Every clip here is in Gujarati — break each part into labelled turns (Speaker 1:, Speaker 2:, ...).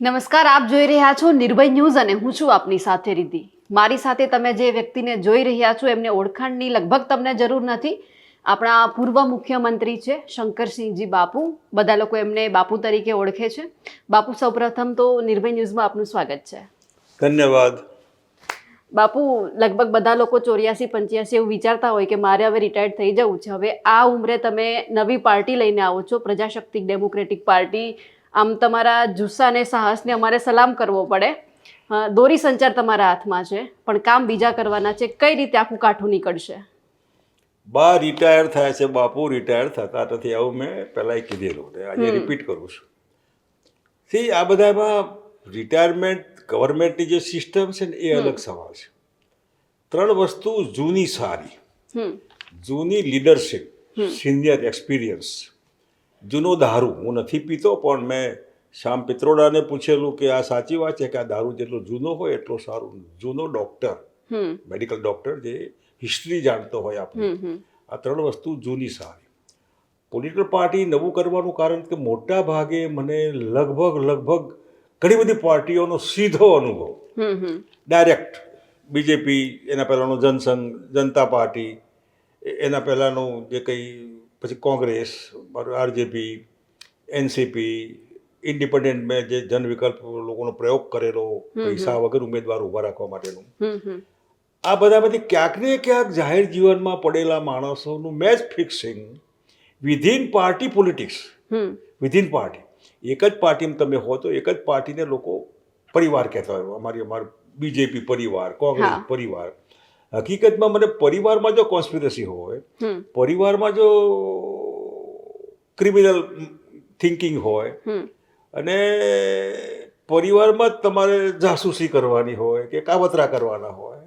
Speaker 1: નમસ્કાર, આપ જોઈ રહ્યા છો નિર્ભય ન્યૂઝ અને હું છું આપની સાથે રિદ્ધિ. મારી સાથે તમે જે વ્યક્તિને જોઈ રહ્યા છો એમને ઓળખાણની લગભગ તમને જરૂર નથી. આપણા પૂર્વ મુખ્યમંત્રી છે શંકરસિંહજી બાપુ. બધા લોકો એમને બાપુ તરીકે ઓળખે છે. બાપુ, સૌપ્રથમ તો નિર્ભય ન્યૂઝમાં આપનું સ્વાગત છે.
Speaker 2: ધન્યવાદ.
Speaker 1: બાપુ, લગભગ બધા લોકો 84-85 એવું વિચારતા હોય કે મારે હવે રિટાયર્ડ થઈ જવું છે. હવે આ ઉંમરે તમે નવી પાર્ટી લઈને આવો છો, પ્રજાશક્તિ ડેમોક્રેટિક પાર્ટી. આમ તમારા જુસ્સા અને સાહસને અમારે સલામ કરવો પડે. દોરી સંચાર તમારા હાથમાં છે, પણ કામ બીજા કરવાના છે. કઈ રીતે આખું કાઠું નીકળશે?
Speaker 2: બા રિટાયર થાય છે, બાપુ રિટાયર થતા નથી, આવું મેં પહેલાંય કીધેલું ને આજે રિપીટ કરું છું. સી, આ બધામાં રિટાયરમેન્ટ ગવર્મેન્ટની જે સિસ્ટમ છે ને એ અલગ સવાલ છે. ત્રણ વસ્તુ જૂની સારી, જૂની લીડરશિપ, સિનિયર એક્સપિરિયન્સ, જૂનો દારૂ. હું નથી પીતો, પણ મેં શ્યામ પિત્રોડાને પૂછેલું કે આ સાચી વાત છે કે આ દારૂ જેટલો જૂનો હોય એટલો સારું. જૂનો ડૉક્ટર, મેડિકલ ડૉક્ટર જે હિસ્ટ્રી જાણતો હોય આપણે, આ ત્રણ વસ્તુ જૂની સારી. પોલિટિકલ પાર્ટી નવું કરવાનું કારણ કે મોટા ભાગે મને લગભગ ઘણી બધી પાર્ટીઓનો સીધો અનુભવ, ડાયરેક્ટ. બીજેપી, એના પહેલાંનો જનસંઘ, જનતા પાર્ટી, એના પહેલાંનું જે કંઈ, પછી કોંગ્રેસ, આરજેપી, એનસીપી, ઇન્ડિપેન્ડન્ટ મેં જે જન વિકલ્પ લોકોનો પ્રયોગ કરેલો પૈસા વગર ઉમેદવાર ઊભા રાખવા માટેનું, આ બધામાંથી ક્યાંક ને ક્યાંક જાહેર જીવનમાં પડેલા માણસોનું match fixing within party politics, within party. એક જ પાર્ટીમાં તમે હો તો એક જ પાર્ટીને લોકો પરિવાર કહેતા હોય. અમારું બીજેપી પરિવાર, કોંગ્રેસ પરિવાર. હકીકતમાં મને પરિવારમાં જો કોન્સ્પિરસી હોય, પરિવારમાં જો ક્રિમિનલ થિંકિંગ હોય, અને પરિવારમાં જ તમારે જાસૂસી કરવાની હોય કે કાવતરા કરવાના હોય,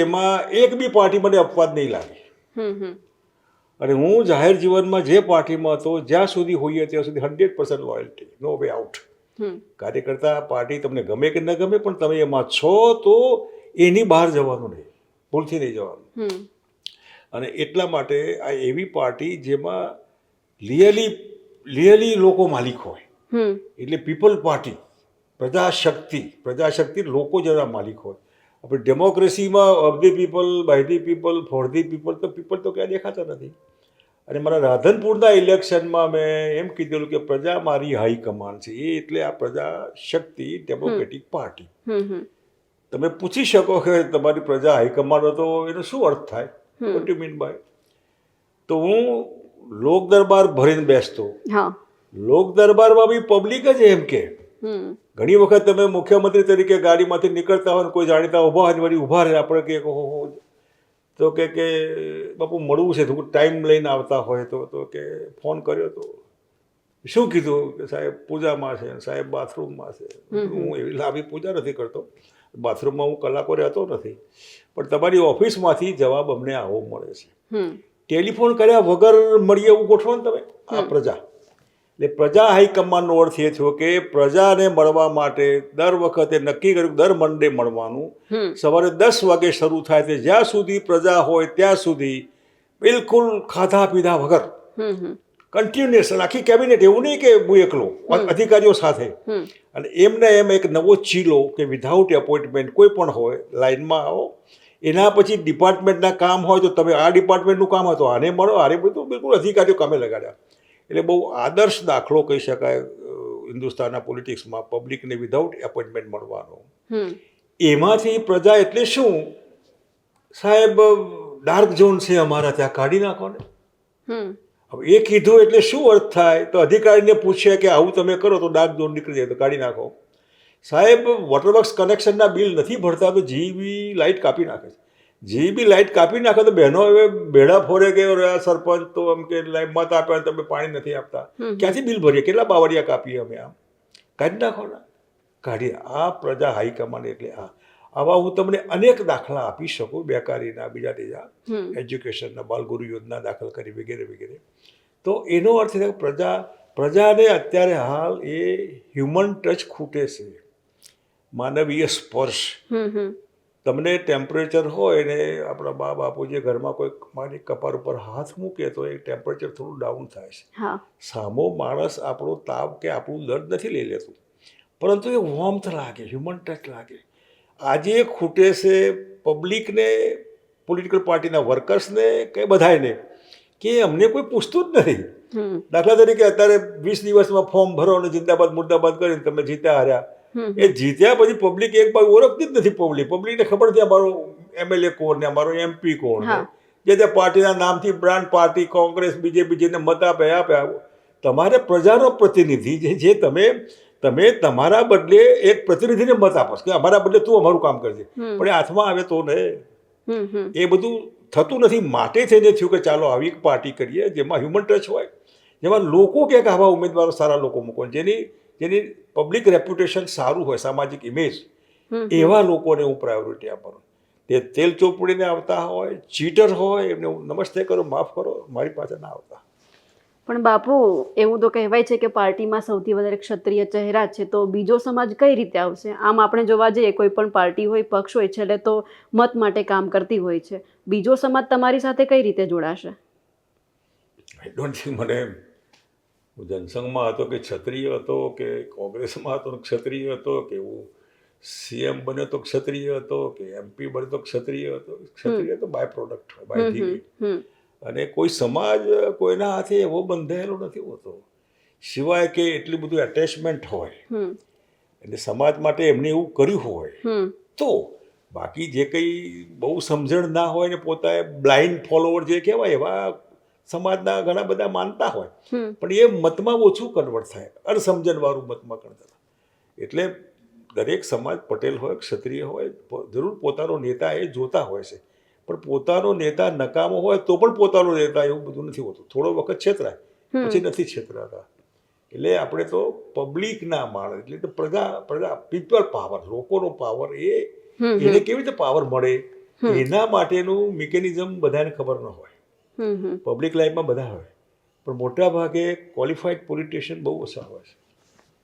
Speaker 2: એમાં એક બી પાર્ટી મને અપવાદ નહીં લાગે. અને હું જાહેર જીવનમાં જે પાર્ટીમાં હતો જ્યાં સુધી હોઈએ ત્યાં સુધી 100% લોયલ્ટી, નો વે આઉટ. કાર્યકર્તા પાર્ટી તમને ગમે કે ન ગમે, પણ તમે એમાં છો તો એની બહાર જવાનું નહીં, ભૂલથી નહીં જવાનું. અને એટલા માટે આ એવી પાર્ટી જેમાં રિયલી લોકો માલિક હોય, એટલે પીપલ પાર્ટી, પ્રજાશક્તિ લોકો જેના માલિક હોય. આપણે ડેમોક્રેસીમાં of the people, by the people, for the people તો ક્યાં દેખાતા નથી. અને મારા રાધનપુરના ઇલેક્શનમાં મેં એમ કીધેલું કે પ્રજા મારી હાઈકમાન્ડ છે. એ એટલે આ પ્રજાશક્તિ ડેમોક્રેટિક પાર્ટી. તમે પૂછી શકો કે તમારી પ્રજા હાઈકમાન્ડ હતો એનો શું અર્થ થાય, વોટ યુ મીન બાય? તો હું લોક દરબાર ભરીને બેસતો. લોક દરબારમાં બી પબ્લિક જ એમ કે, ઘણી વખત તમે મુખ્યમંત્રી તરીકે ગાડીમાંથી નીકળતા હોય ને કોઈ જાણીતા ઊભા હોય વળી ઊભા રહે, આપણે કે તો કે બાપુ મળવું છે, થોડું ટાઈમ લઈને આવતા હોય તો કે ફોન કર્યો તો શું કીધું કે સાહેબ પૂજામાં છે, સાહેબ બાથરૂમમાં છે. હું એવી લાંબી પૂજા નથી કરતો, બાથરૂમમાં હું કલાકો રહેતો નથી, પણ તમારી ઓફિસમાંથી જવાબ અમને આવો મળે છે. ટેલિફોન કર્યા વગર મળીએ એવું ગોઠવો ને તમે. આ પ્રજા, એટલે પ્રજા હાઈકમાન્ડનો અર્થ એ થયો કે પ્રજાને મળવા માટે દર વખતે નક્કી કર્યું દર મંડે મળવાનું. સવારે 10 વાગે શરૂ થાય તે જ્યાં સુધી પ્રજા હોય ત્યાં સુધી બિલકુલ ખાધા પીધા વગર, કન્ટિન્યુઅસ. આખી કેબિનેટ, એવું નહીં કે હું એકલો, અધિકારીઓ સાથે. અને એમને એમ એક નવો ચીલો કે વિધાઉટ એપોઇન્ટમેન્ટ કોઈ પણ હોય, લાઇનમાં આવો. એના પછી ડિપાર્ટમેન્ટના કામ હોય તો તમે આ ડિપાર્ટમેન્ટનું કામ હોય તો આને મળો, આને બધું બિલકુલ અધિકારીઓ કામે લગાડ્યા. એટલે બહુ આદર્શ દાખલો કહી શકાય હિન્દુસ્તાનના પોલિટિક્સમાં, પબ્લિકને વિધાઉટ એપોઇન્ટમેન્ટ મળવાનો. એમાંથી પ્રજા એટલે શું સાહેબ, ડાર્ક ઝોન છે અમારા ત્યાં, કાઢી નાખો ને. હવે એ કીધું એટલે શું અર્થ થાય? તો અધિકારીને પૂછે કે આવું તમે કરો તો ડાર્ક ઝોન નીકળી જાય તો કાઢી નાખો. સાહેબ, વોટરવર્ક્સ કનેક્શનના બિલ નથી ભરતા તો જીબી લાઇટ કાપી નાખે છે. જીબી લાઇટ કાપી નાખે તો બહેનો હવે બેડા ફોરે ગયો રહ્યા સરપંચ તો એમ કે મત આપ્યા તમે પાણી નથી આપતા, ક્યાંથી બિલ ભરીએ, કેટલા બાવળિયા કાપીએ અમે? આમ કાઢી નાખો ને, કાઢી. આ પ્રજા હાઈકમાન્ડ એટલે આ. આવા હું તમને અનેક દાખલા આપી શકું, બેકારીના, બીજા ત્રીજા, એજ્યુકેશનના, બાલગુરુ યોજના દાખલ કરી વગેરે વગેરે. તો એનો અર્થ છે કે પ્રજાને અત્યારે હાલ એ હ્યુમન ટચ ખૂટે છે, માનવીય સ્પર્શ. તમને ટેમ્પરેચર હોય ને આપણા બા બાપુજી ઘરમાં કોઈ મારી કપાળ ઉપર હાથ મૂકે તો એ ટેમ્પરેચર થોડું ડાઉન થાય છે.
Speaker 1: હા
Speaker 2: સામો માણસ આપણો તાવ કે આપણું દર્દ નથી લઈ લેતું, પરંતુ એ વોર્મથ લાગે, હ્યુમન ટચ લાગે. આજે ખૂટે છે પબ્લિકને, પોલિટિકલ પાર્ટીના વર્કર્સને કે બધાને, કે અમને કોઈ પૂછતું જ નથી. દાખલા તરીકે અત્યારે 20 દિવસમાં ફોર્મ ભરો અને જિંદાબાદ મુર્દાબાદ કરીને તમે જીત્યા હાર્યા, એ જીત્યા પછી પબ્લિક એક બાજુ ઓળખતી જ નથી. પબ્લિકને ખબર છે અમારો MLA કોણ ને અમારો MP કોણ ને, જે તે પાર્ટીના નામથી બ્રાન્ડ પાર્ટી કોંગ્રેસ બીજેપી જેને મત આપ્યા. તમારે પ્રજાનો પ્રતિનિધિ જે તમે તમારા બદલે એક પ્રતિનિધિને મત આપો કે અમારા બદલે તું અમારું કામ કરજે, પણ એ હાથમાં આવે તો ને. એ બધું થતું નથી. માટે થઈને થયું કે ચાલો આવી એક પાર્ટી કરીએ જેમાં હ્યુમન ટચ હોય, જેમાં લોકો કે આવા ઉમેદવારો સારા લોકો મૂકો, જેની પબ્લિક રેપ્યુટેશન સારું હોય, સામાજિક ઇમેજ, એવા લોકોને હું પ્રાયોરિટી આપવાનું. તે તેલ ચોપડીને આવતા હોય, ચીટર હોય, એમને હું નમસ્તે કરો, માફ કરો, મારી પાસે ના આવતા.
Speaker 1: પણ બાપુ, એવું તો કહેવાય છે કે પાર્ટીમાં સૌથી વધારે ક્ષત્રિય ચહેરા છે, તો બીજો સમાજ કઈ રીતે આવશે? આમ આપણે જોવા જઈએ, કોઈ પણ પાર્ટી હોય, પક્ષ હોય, છેલ્લે તો મત માટે કામ કરતી હોય છે. બીજો સમાજ તમારી સાથે કઈ રીતે જોડાશે?
Speaker 2: આઈ ડોન્ટ થિંક મને, હું જનસંઘમાં હતો કે ક્ષત્રિય હતો, કે કોંગ્રેસમાં હતો ક્ષત્રિય હતો, કે હું CM બન્યો તો ક્ષત્રિય હતો, કે MP બન્યો તો ક્ષત્રિય હતો. ક્ષત્રિય તો બાય પ્રોડક્ટ હોય, બાય ધીરી. અને કોઈ સમાજ કોઈના હાથે એવો બંધાયેલો નથી હોતો, સિવાય કે એટલું બધું એટેચમેન્ટ હોય એટલે સમાજ માટે એમને એવું કર્યું હોય તો. બાકી જે કંઈ બહુ સમજણ ના હોય ને પોતાએ બ્લાઇન્ડ ફોલોવર જે કહેવાય, એવા સમાજના ઘણા બધા માનતા હોય, પણ એ મતમાં ઓછું કન્વર્ટ થાય, અણસમજણવાળું મતમાં કન્વર્ટ થાય. એટલે દરેક સમાજ, પટેલ હોય, ક્ષત્રિય હોય, જરૂર પોતાનો નેતા એ જોતા હોય છે, પણ પોતાનો નેતા નકામો હોય તો પણ પોતાનો નેતા એવું બધું નથી હોતું. થોડો વખત છેતરાય, પછી નથી છેતરાતા. એટલે આપણે તો પબ્લિકના માણસ, એટલે તો પ્રજા પીપલ પાવર, લોકોનો પાવર, એને કેવી રીતે પાવર મળે, એના માટેનું મિકેનિઝમ બધાને ખબર ન હોય. પબ્લિક લાઈફમાં બધા હોય, પણ મોટા ભાગે ક્વોલિફાઈડ પોલિટિશિયન બહુ ઓછા હોય છે.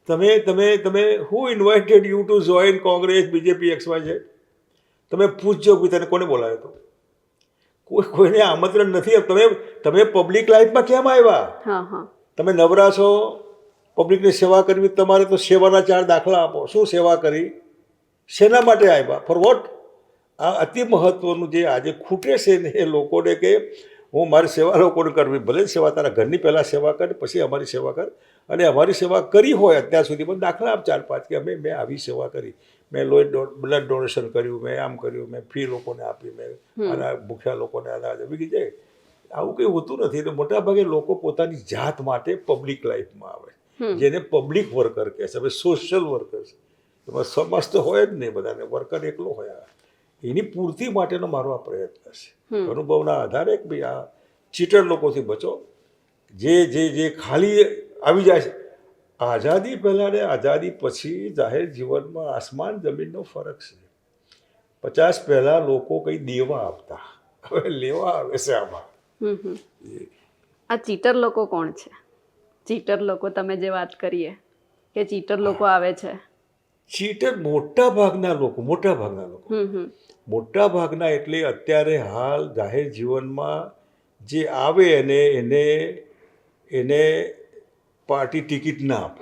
Speaker 2: તમે who invited you to join Congress, BJP, XYZ? તમે પૂછજો કે તને કોને બોલાવ્યો હતો? કોઈને આમંત્રણ નથી. તમે પબ્લિક લાઈફમાં કેમ આવ્યા? તમે નવરા છો, પબ્લિકની સેવા કરવી તમારે, તો સેવાના 4 દાખલા આપો. શું સેવા કરી? શેના માટે આવ્યા? For what? આ અતિ મહત્વનું જે આજે ખૂટે છે ને એ લોકોને, કે હું મારી સેવા લોકોને કરવી. ભલે સેવા તારા ઘરની પહેલાં સેવા કર, પછી અમારી સેવા કર. અને અમારી સેવા કરી હોય અત્યાર સુધી પણ દાખલા આપ 4-5 કે મેં આવી સેવા કરી, મેં બ્લડ ડોનેશન કર્યું, મેં આમ કર્યું, મેં ફી લોકોને આપી, મેં આના ભૂખ્યા લોકોને અનાજ આપી જાય. આવું કંઈ હોતું નથી. એટલે મોટાભાગે લોકો પોતાની જાત માટે પબ્લિક લાઈફમાં આવે, જેને પબ્લિક વર્કર કહે છે. હવે સોશિયલ વર્કર છે, એમાં સમાજ તો હોય જ નહીં, બધાને વર્કર એકલો હોય. એની પૂર્તિ માટેનો મારો આ પ્રયત્ન છે, અનુભવના આધારે. કે ભાઈ આ ચીટર લોકોથી બચો, જે ખાલી આવી જાય છે. આઝાદી પહેલાં ને આઝાદી પછી જાહેર જીવનમાં આસમાન જમીનનો ફરક છે. 50 પહેલાં લોકો કંઈ દેવા આપતા, હવે લેવા આવે છે આમાં.
Speaker 1: આ ચીટર લોકો કોણ છે? ચીટર લોકો, તમે જે વાત કરીએ કે ચીટર લોકો આવે છે.
Speaker 2: ચીટર મોટા ભાગના એટલે અત્યારે હાલ જાહેર જીવનમાં જે આવે એને પાર્ટી ટિકિટ ના આપે,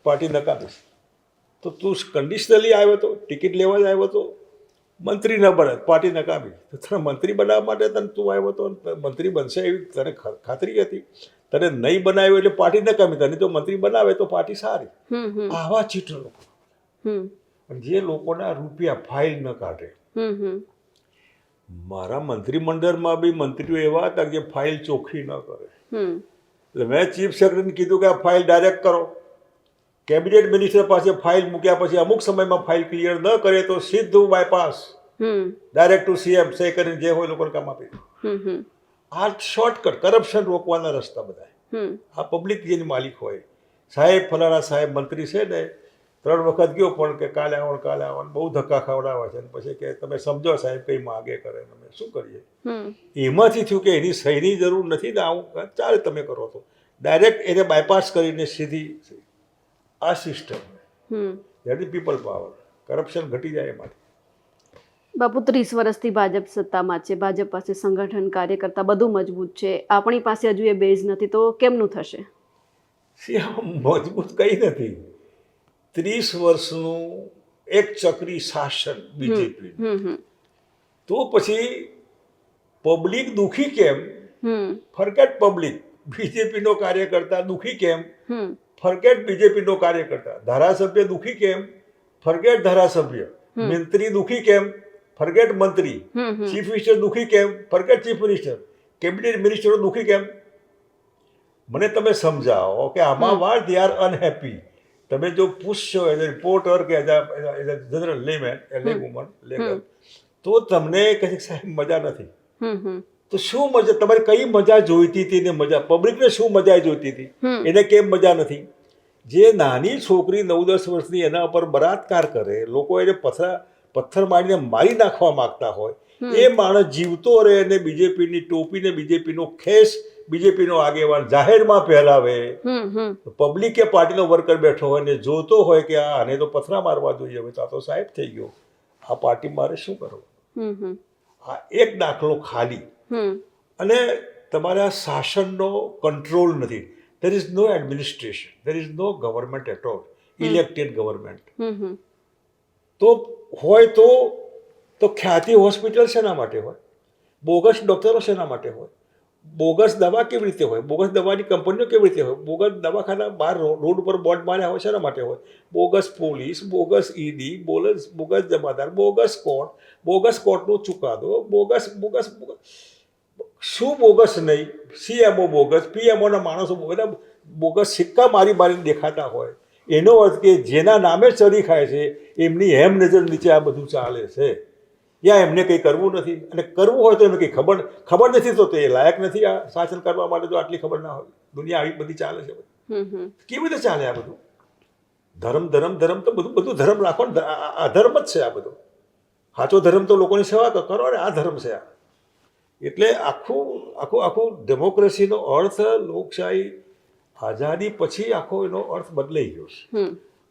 Speaker 2: પાર્ટી નકામે. તો તું કન્ડિશનલી આવ્યો તો, ટિકિટ લેવા જ આવ્યો તો, મંત્રી ન બને, પાર્ટી નકામી. તો તને મંત્રી બનાવવા માટે તું આવ્યો તો, મંત્રી બનશે એવી તને ખાતરી હતી? તને નહીં બનાવ્યો એટલે પાર્ટી નકામી, તને તો મંત્રી બનાવે તો પાર્ટી સારી. આવા ચીટર લોકો, જે લોકોના રૂપિયા ફાઇલ ન કાઢે. મારા મંત્રીમંડળમાં બી મંત્રીઓ એવા હતા કે જે ફાઇલ ચોખ્ખી ન કરે. એટલે મેં ચીફ સેક્રેટરીને કીધું કે આ ફાઇલ ડાયરેક્ટ કરો. કેબિનેટ મિનિસ્ટર પાસે ફાઇલ મૂક્યા પછી અમુક સમયમાં ફાઇલ ક્લિયર ન કરે તો સીધું બાયપાસ, ડાયરેક્ટ ટુ CM, સહી કરીને જે હોય લોકોને કામ આપી દે. આ શોર્ટકટ, કરપ્શન રોકવાના રસ્તા બધા. આ પબ્લિક જેની માલિક હોય, સાહેબ ફલાણા સાહેબ મંત્રી છે ને, 3 વખત ગયો પણ કે કાલે આવવાનું બહુ ધક્કા ખવડાવે છે. પછી કે તમે સમજો સાહેબ કંઈ માગે કરે, અમે શું કરીએ? એમાંથી થયું કે એની સહીની જરૂર નથી ને, આવું ચાલે તમે કરો તો ડાયરેક્ટ એને બાયપાસ કરીને સીધી આ સિસ્ટમ. પીપલ પાવર, કરપ્શન ઘટી જાય એમાંથી.
Speaker 1: બાપુ 30 વર્ષથી ભાજપ સત્તામાં છે, ભાજપ પાસે સંગઠન કાર્યકર્તા બધું મજબૂત છે, આપણી પાસે હજુ એ બેઝ નથી, તો કેમનું થશે?
Speaker 2: મજબૂત કંઈ નથી. 30 વર્ષનું એક ચક્રી શાસન બીજેપી, તો પછી પબ્લિક દુખી કેમ? ફરકેટ પબ્લિક. બીજેપીનો કાર્યકર્તા દુખી કેમ? ફરકેટ બીજેપીનો કાર્યકર્તા. ધારાસભ્ય દુખી કેમ? ફરકેટ ધારાસભ્ય. મંત્રી દુખી કેમ? ફરકેટ મંત્રી. ચીફ મિનિસ્ટર દુખી કેમ? ફરકેટ ચીફ મિનિસ્ટર. કેબિનેટ મિનિસ્ટરો દુખી કેમ? મને તમે સમજાવો કે આમાં વાર દે આર અનહેપી. તમે જો પૂછશો એઝ અ રિપોર્ટર કે એઝ અ જનરલ લેમેન, લે વુમન, લેગલ, તો તમને કહે સાહેબ મજા નથી. તો શું મજા? તમારે કઈ મજા જોઈતી હતી? ને મજા પબ્લિકને શું મજા જોઈતી હતી? એને કેમ મજા નથી? જે નાની છોકરી 9-10 વર્ષની એના ઉપર બળાત્કાર કરે, લોકો એને પથ્થર મારીને મારી નાખવા માંગતા હોય, એ માણસ જીવતો રહે અને બીજેપીની ટોપીને બીજેપીનો ખેસ બીજેપીનો આગેવાન જાહેરમાં પહેરાવે, પબ્લિકે પાર્ટીનો વર્કર બેઠો હોય ને જોતો હોય કે આને તો પથરા મારવા જોઈએ, હવે તો આ તો સાહેબ થઈ ગયો, આ પાર્ટી મારે શું કરવું? આ એક દાખલો ખાલી. અને તમારા શાસનનો કંટ્રોલ નથી. there is no administration, there is no government at all, elected government. તો હોય તો ખ્યાતિ હોસ્પિટલ શેના માટે હોય? બોગસ ડૉક્ટરો શેના માટે હોય? બોગસ દવા કેવી રીતે હોય? બોગસ દવાની કંપનીઓ કેવી રીતે હોય? બોગસ દવાખાના બહાર રોડ ઉપર બોર્ડ માર્યા હોય શેના માટે હોય? Bogus police, bogus ED, bogus જમાદાર, બોગસ કોર્ટનો ચુકાદો, બોગસ. શું બોગસ નહીં? સીએમઓ બોગસ, પીએમઓના માણસો બધા બોગસ સિક્કા મારીને દેખાતા હોય. એનો અર્થ કે જેના નામે ચડી ખાય છે એમની હેમ નજર નીચે આ બધું ચાલે છે. યા એમને કંઈ કરવું નથી, અને કરવું હોય તો એમને કંઈ ખબર નથી, તો એ લાયક નથી આ શાસન કરવા માટે. જો આટલી ખબર ના હોય, દુનિયા આવી બધી ચાલે છે. કેવી રીતે ચાલે આ બધું? ધર્મ તો બધું ધર્મ રાખો ને, આ ધર્મ જ છે આ બધો. સાચો ધર્મ તો લોકોની સેવા કરો ને, આ ધર્મ છે આ. એટલે આખું ડેમોક્રેસીનો અર્થ, લોકશાહી આઝાદી પછી આખો એનો અર્થ બદલાઈ ગયો છે.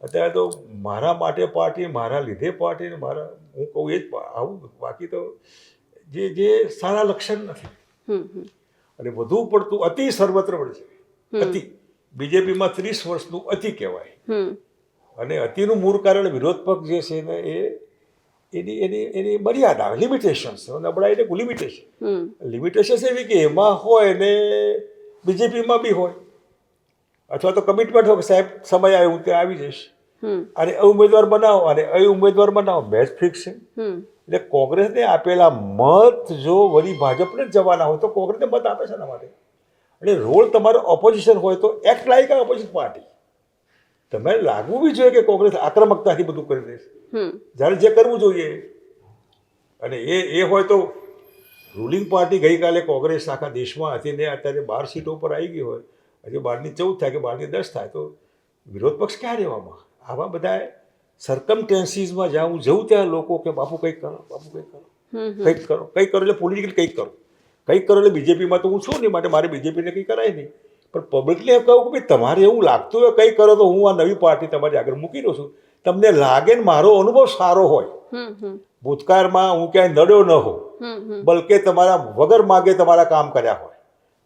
Speaker 2: અત્યારે તો મારા માટે પાર્ટી, મારા લીધે પાર્ટી, મારા હું કહું એ જ આવું. બાકી તો જે સારા લક્ષણ નથી. અને વધુ પડતું અતિ સર્વત્ર વળે છે. અતિ બીજેપીમાં 30 વર્ષનું અતિ કહેવાય. અને અતિનું મૂળ કારણ વિરોધ પક્ષ જે છે ને એની મર્યાદા, લિમિટેશન્સ. નબળાઈ એટલે લિમિટેશન એવી કે એમાં હોય ને બીજેપીમાં બી હોય, અથવા તો કમિટમેન્ટ હોય કે સાહેબ સમય આવે હું ત્યાં આવી જઈશ, અને ઉમેદવાર બનાવો, અને ઉમેદવાર બનાવો, મેચ ફિક્સ છે. એટલે કોંગ્રેસને આપેલા મત જો વળી ભાજપને જ જવાના હોય તો કોંગ્રેસને મત આપે છે એના માટે. એટલે રોલ તમારો ઓપોઝિશન હોય તો એક્ટ લાઈક ઓપોઝિટ પાર્ટી. તમારે લાગવું બી જોઈએ કે કોંગ્રેસ આક્રમકતાથી બધું કરી દેશે જ્યારે જે કરવું જોઈએ. અને એ હોય તો રૂલિંગ પાર્ટી ગઈકાલે કોંગ્રેસ આખા દેશમાં હતી ને અત્યારે 12 સીટો ઉપર આવી ગઈ હોય, હજી 12ની 14 થાય કે 12ની 10 થાય, તો વિરોધ પક્ષ ક્યાં રહેવામાં? આવા બધા સર્કમસ્ટેન્સીસમાં જ્યાં હું જઉં ત્યાં લોકો કે બાપુ કંઈક કરો, બાપુ કંઈક કરો, કંઈક કરો એટલે પોલિટિકલી કંઈક કરો એટલે બીજેપીમાં તો હું છું નહીં, માટે મારે બીજેપીને કંઈ કરાય નહીં. પણ પબ્લિકને એમ કહું કે ભાઈ તમારે એવું લાગતું હોય કંઈ કરો તો હું આ નવી પાર્ટી તમારી આગળ મૂકી દઉં છું. તમને લાગે ને મારો અનુભવ સારો હોય, ભૂતકાળમાં હું ક્યાંય નડ્યો ન હોઉં, બલકે તમારા વગર માગે તમારા કામ કર્યા હોય,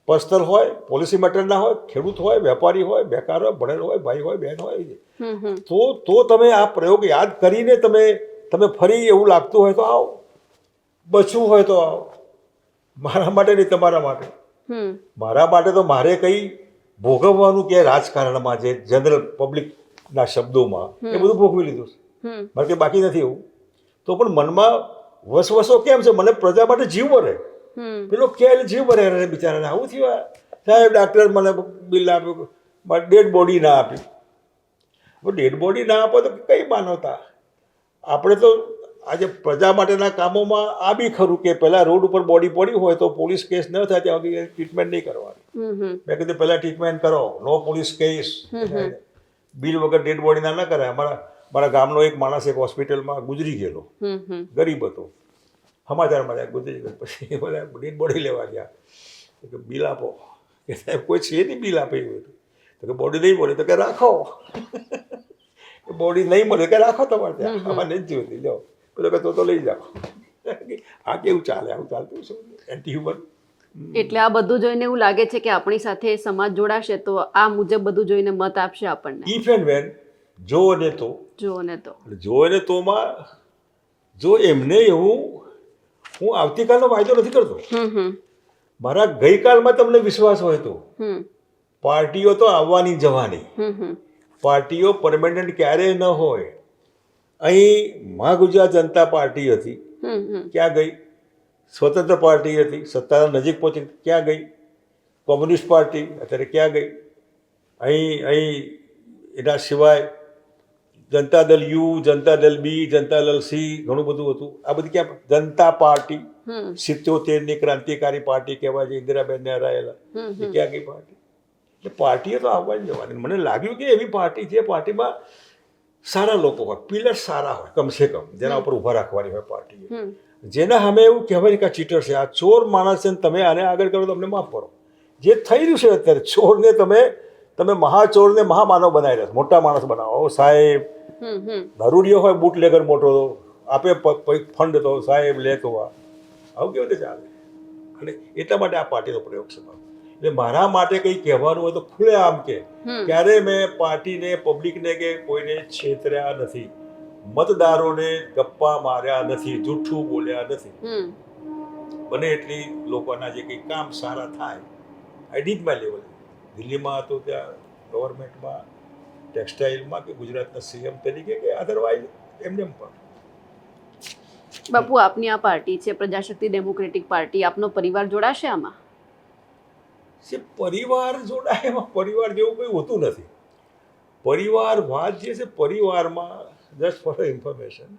Speaker 2: પર્સનલ હોય, પોલિસી મેટર ના હોય, ખેડૂત હોય, વેપારી હોય, બેકાર હોય, ભણેલો હોય, ભાઈ હોય, બહેન હોય, તો તમે આ પ્રયોગ યાદ કરીને તમે ફરી એવું લાગતું હોય તો આવો, બચવું હોય તો આવો. મારા માટે નહીં, તમારા માટે. મારા માટે તો મારે કંઈ ભોગવવાનું કે રાજકારણમાં જે જનરલ પબ્લિકના શબ્દોમાં એ બધું ભોગવી લીધું છે. મારે કંઈ બાકી નથી એવું. તો પણ મનમાં વસવસો કેમ છે? મને પ્રજા માટે જીવ ભરે. પેલો ક્યારે જીવ ભરે બિચારાને આવું થયું, સાહેબ ડાક્ટર મને બિલ આપ્યું, મારે ડેડ બોડી ના આપી. ડેડ બોડી ના આપો તો કઈ માનવતા? આપણે તો આજે પ્રજા માટેના કામોમાં આ બી ખરું કે પહેલાં રોડ ઉપર બોડી પડી હોય તો પોલીસ કેસ ન થાય ત્યાં સુધી ટ્રીટમેન્ટ નહીં કરવાની. મેં કીધું પહેલાં ટ્રીટમેન્ટ કરો, નો પોલીસ કેસ. બિલ વગર ડેડ બોડી ના કરાય. મારા ગામનો એક માણસ એક હોસ્પિટલમાં ગુજરી ગયેલો, ગરીબ હતો, સમાચાર મળ્યા ગુજરી ગયો. પછી બધા ડેડ બોડી લેવા ગયા કે બિલ આપો, કે સાહેબ કોઈ છે નહીં બિલ આપે એવું. તો કે બોડી નહીં મળે તો કે રાખો, બોડી નહીં મળે કે રાખો તમારે ત્યાં, અમારે નથી જોઈતી, લો. પેલો કે તો લઈ જાઓ. આ કેવું ચાલે, આવું ચાલતું શું એન્ટી હ્યુમન.
Speaker 1: એટલે આ બધું જોઈને એવું લાગે છે કે આપણી સાથે સમાજ જોડાશે તો આ મુજબ બધું જોઈને મત આપશે આપણને.
Speaker 2: ઇફ એન્ડ વેન જો ને તો
Speaker 1: જુઓ ને તો
Speaker 2: જો ને તોમાં જો એમને એવું, હું આવતીકાલનો વાયદો નથી કરતો, મારા ગઈકાલમાં તમને વિશ્વાસ હોય તો પાર્ટીઓ તો આવવાની જવાની, પાર્ટીઓ પરમેનન્ટ ક્યારેય ન હોય. અહીં ગુજરાત જનતા પાર્ટી હતી, ક્યાં ગઈ? સ્વતંત્ર પાર્ટી હતી, સત્તાના નજીક પહોંચી, ક્યાં ગઈ? કોમ્યુનિસ્ટ પાર્ટી અત્યારે ક્યાં ગઈ? અહીં એના સિવાય Janata Dal you, Janata Dal B, Janata Dal C, ઘણું બધું હતું. આ બધી ક્યાં? જનતા પાર્ટી 77ની ક્રાંતિકારી પાર્ટી કહેવાય છે, ઇન્દિરાબેનને હરાયેલા, એ ક્યાં ગઈ પાર્ટી? એટલે પાર્ટીઓ તો આવવાની જવાની. મને લાગ્યું કે એવી પાર્ટી જે પાર્ટીમાં સારા લોકો હોય, પિલર્સ સારા હોય કમસે કમ, જેના ઉપર ઊભા રાખવાની હોય પાર્ટી, જેના સામે એવું કહેવાય કે આ ચીટર છે, આ ચોર માણસ છે, તમે આને આગળ કરો તો અમને માફ કરો. જે થઈ રહ્યું છે અત્યારે, ચોરને તમે મહાચોરને મહામાનવ બનાવી રહ્યા, મોટા માણસ બનાવો. સાહેબ દારૂડિયો હોય બુટલેગર મોટો, આપે ફંડ તો સાહેબ લે તો આવું કેવી રીતે ચાલે? અને એટલા માટે આ પાર્ટીનો પ્રયોગ છે. એટલે મારા માટે કંઈ કહેવાનું હોય તો ખુલ્લે આમ કે ક્યારે મેં પાર્ટીને, પબ્લિકને કે કોઈને છેતર્યા નથી, મતદારોને ગપ્પા માર્યા નથી, જૂઠું બોલ્યા નથી. બને એટલી લોકોના જે કંઈ કામ સારા થાય, આઈ ડીડ માય લેવલ. દિલ્હીમાં હતો ત્યાં ગવર્મેન્ટમાં, ટેક્સટાઇલમાં, કે ગુજરાતના સીએમ તરીકે, કે અધરવાઇઝ એમને પણ.
Speaker 1: બાપુ, આપની આ પાર્ટી છે પ્રજાશક્તિ ડેમોક્રેટિક પાર્ટી, આપનો પરિવાર જોડાશે આમાં?
Speaker 2: પરિવાર જોડાય એમાં પરિવાર જેવું કંઈ હોતું નથી. પરિવાર વાત જે છે પરિવારમાં, જસ્ટ ફોર ઇન્ફોર્મેશન,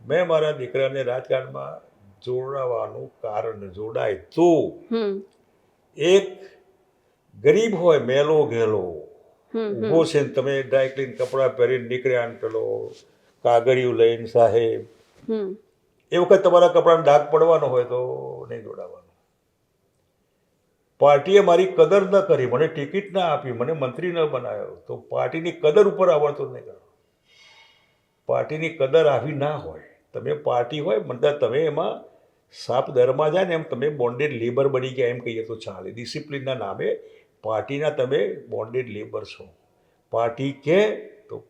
Speaker 2: મેં મારા દીકરાને રાજકારણમાં જોડાવાનું કારણ, જોડાય તો એક ગરીબ હોય, મેલો ગેલો ઊભો છે ને તમે ડ્રાય ક્લીન કપડાં પહેરીને નીકળ્યા ને પેલો કાગળિયું લઈને સાહેબ, એ વખત તમારા કપડાને ડાઘ પડવાનો હોય તો નહીં જોડાવાનું. પાર્ટીએ મારી કદર ન કરી, મને ટિકિટ ના આપી, મને મંત્રી ન બનાવ્યો, તો પાર્ટીની કદર ઉપર આવડતો જ નહીં કરો. પાર્ટીની કદર આવી ના હોય. તમે પાર્ટી હોય મતલબ તમે એમાં સાપ દરમાં જાય ને એમ તમે બોન્ડેડ લેબર બની ગયા એમ કહીએ તો ચાલે. ડિસિપ્લિનના નામે પાર્ટીના તમે બોન્ડેડ લેબર છો. પાર્ટી કહે તો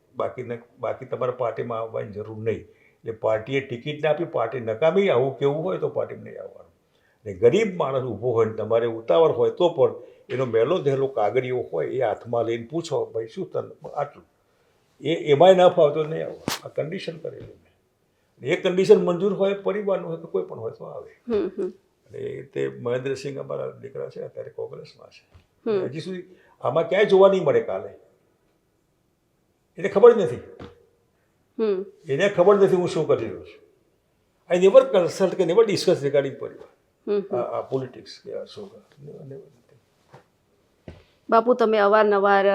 Speaker 2: બાકી તમારે પાર્ટીમાં આવવાની જરૂર નહીં. એટલે પાર્ટીએ ટિકિટ ના આપી, પાર્ટી નકામી, આવું કેવું હોય તો પાર્ટીમાં નહીં આવવાનું. ને ગરીબ માણસ ઊભો હોય ને તમારે ઉતાવળ હોય તો પણ એનો મેલો ધેલો કાગળિયો હોય એ હાથમાં લઈને પૂછો, ભાઈ શું તને આટલું, એમાંય ના ફાવતો નહીં આવો. આ કન્ડિશન કરેલી મેં. એ કન્ડિશન મંજૂર હોય, પરિવારનું હોય કે કોઈ પણ હોય તો આવે. અને તે મહેન્દ્રસિંહ અમારા દીકરા છે, અત્યારે કોંગ્રેસમાં છે. હજી સુધી આમાં ક્યાંય જોવા નહીં મળે. કાલે એને ખબર જ નથી, એને ખબર નથી હું શું કરી રહ્યો છું. આઈ નેવર કન્સલ્ટ કે નેવર ડિસ્કસ રિગાર્ડિંગ પરિવાર, પોલિટિક્સ કે શું.
Speaker 1: બાપુ, તમે અવારનવાર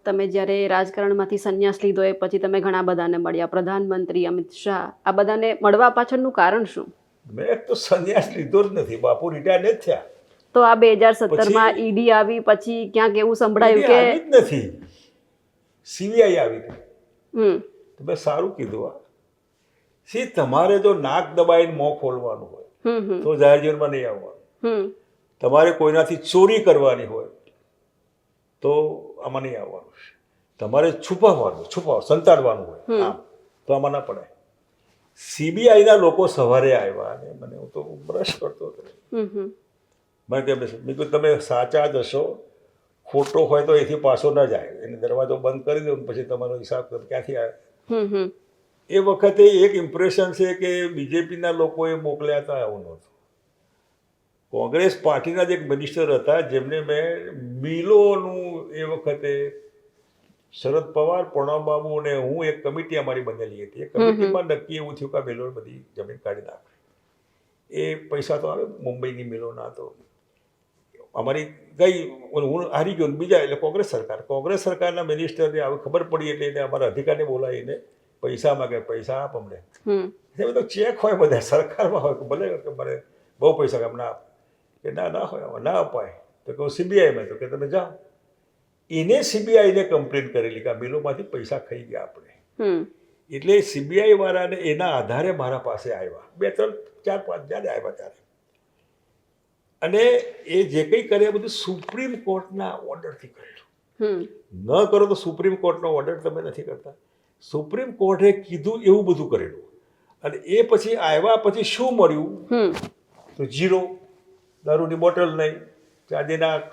Speaker 1: તમે જ્યારે રાજકારણમાંથી સંન્યાસ લીધો એ પછી તમે ઘણા બધાને મળ્યા, પ્રધાનમંત્રી અમિત શાહ, આ બધાને મળવા પાછળનું કારણ શું?
Speaker 2: મેં તો સંન્યાસ લીધો જ નથી બાપુ, રિટાયર જ થયા.
Speaker 1: તો આ 2017માં ઈડી આવી પછી ક્યાંક એવું સંભળાયું કે
Speaker 2: આવી જ નથી, સીબીઆઈ આવી હતી. તમે સારું કીધું. તમારે જો નાક દબાઈને મોં ખોલવાનું હોય તો જાહેર જીવનમાં નહીં આવવાનું. તમારે કોઈનાથી ચોરી કરવાની હોય તો આમાં નહીં આવવાનું. તમારે સંતાડવાનું હોય આમ તો આમાં ના પડાય. સીબીઆઈના લોકો સવારે આવ્યા અને મને હું તો બ્રશ કરતો હતો. મને કે બીજું તમે સાચા જ હશો, ખોટો હોય તો એથી પાછો ન જાય, એને દરવાજો બંધ કરી દો પછી તમારો હિસાબ ક્યાંથી આવે. એ વખતે એક ઇમ્પ્રેશન છે કે બીજેપીના લોકોએ મોકલ્યા હતા, એવું નહોતું. કોંગ્રેસ પાર્ટીના જ એક મિનિસ્ટર હતા જેમને મેં મિલોનું એ વખતે શરદ પવાર, પ્રણવબાબુ અને હું એક કમિટી અમારી બનેલી હતી. એ કમિટીમાં નક્કી એવું થયું કે આ મિલો બધી જમીન કાઢી નાખે. એ પૈસા તો આવે મુંબઈની મિલોના, તો અમારી ગઈ, હું હારી ગયો. બીજા એટલે કોંગ્રેસ સરકારના મિનિસ્ટરને આવી ખબર પડી એટલે એને અમારા અધિકારીને બોલાવીને પૈસા માગે, પૈસા આપ અમને. એ તો ચેક હોય બધા સરકારમાં હોય, ભલે કે મને બહુ પૈસા કે અમને આપ, કે ના હોય, ના અપાય તો કહું સીબીઆઈમાં, તો કે તમે જાઓ. એને સીબીઆઈને કમ્પ્લેન કરેલી કે આ મિલોમાંથી પૈસા ખાઈ ગયા આપણે. એટલે સીબીઆઈ વાળાને એના આધારે મારા પાસે આવ્યા. 2-3 4-5 જ્યારે આવ્યા ત્યારે. અને એ જે કંઈ કરે એ બધું સુપ્રીમ કોર્ટના ઓર્ડરથી કરેલું. ન કરો તો સુપ્રીમ કોર્ટનો ઓર્ડર તમે નથી કરતા. સુપ્રીમ કોર્ટે કીધું એવું બધું કરેલું. અને એ પછી આવ્યા પછી શું મળ્યું? તો 0. દારૂની બોટલ નહીં,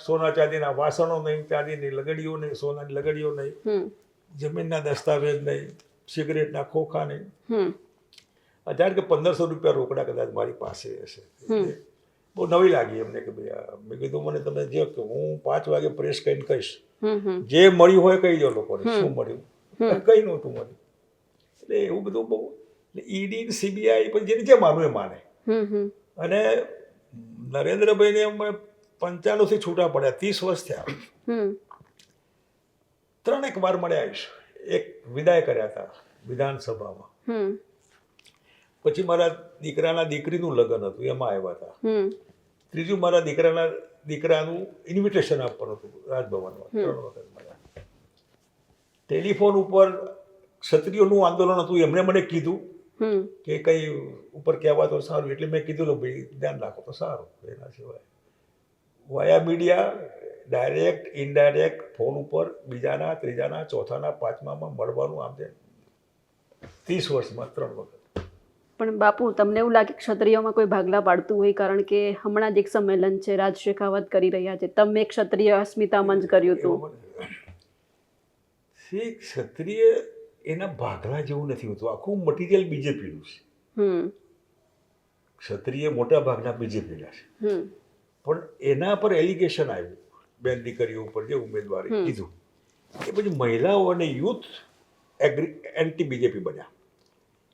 Speaker 2: સોના ચાંદીના વાસણો નહીં, ચાંદીની લગડીઓ નહીં, સોનાની લગડીઓ નહીં, જમીનના દસ્તાવેજ નહીં, સિગરેટના ખોખા નહીં. 1000 કે 1500 રૂપિયા રોકડા કદાચ મારી પાસે હશે. બહુ નવી લાગી એમને કે ભાઈ, મેં કીધું મને તમે જે કે હું 5 વાગે પ્રેસ કરીને કહીશ, જે મળ્યું હોય કહી દો લોકોને શું મળ્યું, કંઈ નહોતું મળ્યું. એટલે એવું બધું બહુ ઈડી CBI પણ જેને જે માનવું એ માને. અને નરેન્દ્રભાઈને 95 થી છૂટા પડ્યા, 30 વર્ષ થયા. 3 વાર મળ્યા. એક વિદાય કર્યા હતા વિધાનસભામાં, પછી મારા દીકરાના દીકરીનું લગ્ન હતું એમાં આવ્યા હતા, ત્રીજું મારા દીકરાનું ઇન્વિટેશન આપવાનું હતું રાજભવનમાં. 3 વખત મળ્યા. ટેલિફોન ઉપર ક્ષત્રિયોનું આંદોલન હતું, એમણે મને કીધું કે કંઈ ઉપર કહેવા તો સારું, એટલે મેં કીધું ભાઈ ધ્યાન રાખો તો સારું. એના સિવાય વાયા મીડિયા ડાયરેક્ટ ઇનડાયરેક્ટ ફોન ઉપર બીજાના, ત્રીજાના, ચોથાના, પાંચમામાં મળવાનું આમ તેમ 30 વર્ષમાં 3 વખત.
Speaker 1: પણ બાપુ, તમને એવું લાગે ક્ષત્રિયોમાં કોઈ ભાગલા પાડતું હોય? કારણ કે હમણાં જ એક સંમેલન છે, રાજ શેખાવત કરી રહ્યા છે, તમે ક્ષત્રિય અસ્મિતા મંચ કર્યું હતું.
Speaker 2: ક્ષત્રિય એના ભાગલા જેવું નથી હોતું, આખું મટીરિયલ બીજેપીનું છે. ક્ષત્રિય મોટા ભાગના બીજેપીના છે, પણ એના પર એલિગેશન આવ્યું બેન દીકરીઓ ઉપર, જે ઉમેદવારે કીધું એ પછી મહિલાઓ અને યુથ એન્ટી બીજેપી બન્યા.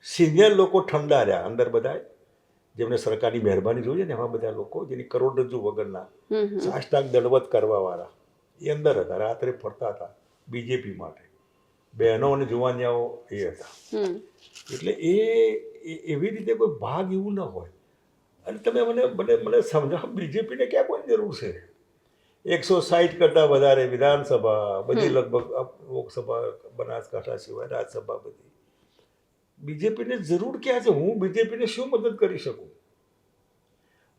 Speaker 2: સિનિયર લોકો ઠંડા રહ્યા અંદર, બધા જેમને સરકારની મહેરબાની જોઈએ ને એવા બધા લોકો જેની કરોડરજ્જુ વગરના સાષ્ટાંગ દંડવત કરવાવાળા એ અંદર હતા, રાત્રે ફરતા હતા બીજેપી માટે. બહેનો અને જુવાનિયાઓ એ હતા. એટલે એવી રીતે કોઈ ભાગ એવું ન હોય. અને તમે મને સમજાવો, બીજેપીને ક્યાં કોઈ જરૂર છે? 160 કરતાં વધારે વિધાનસભા, બધી લગભગ લોકસભા બનાસકાંઠા સિવાય રાજ્યસભા બધી. બીજેપીને જરૂર ક્યાં છે? હું બીજેપીને શું મદદ કરી શકું?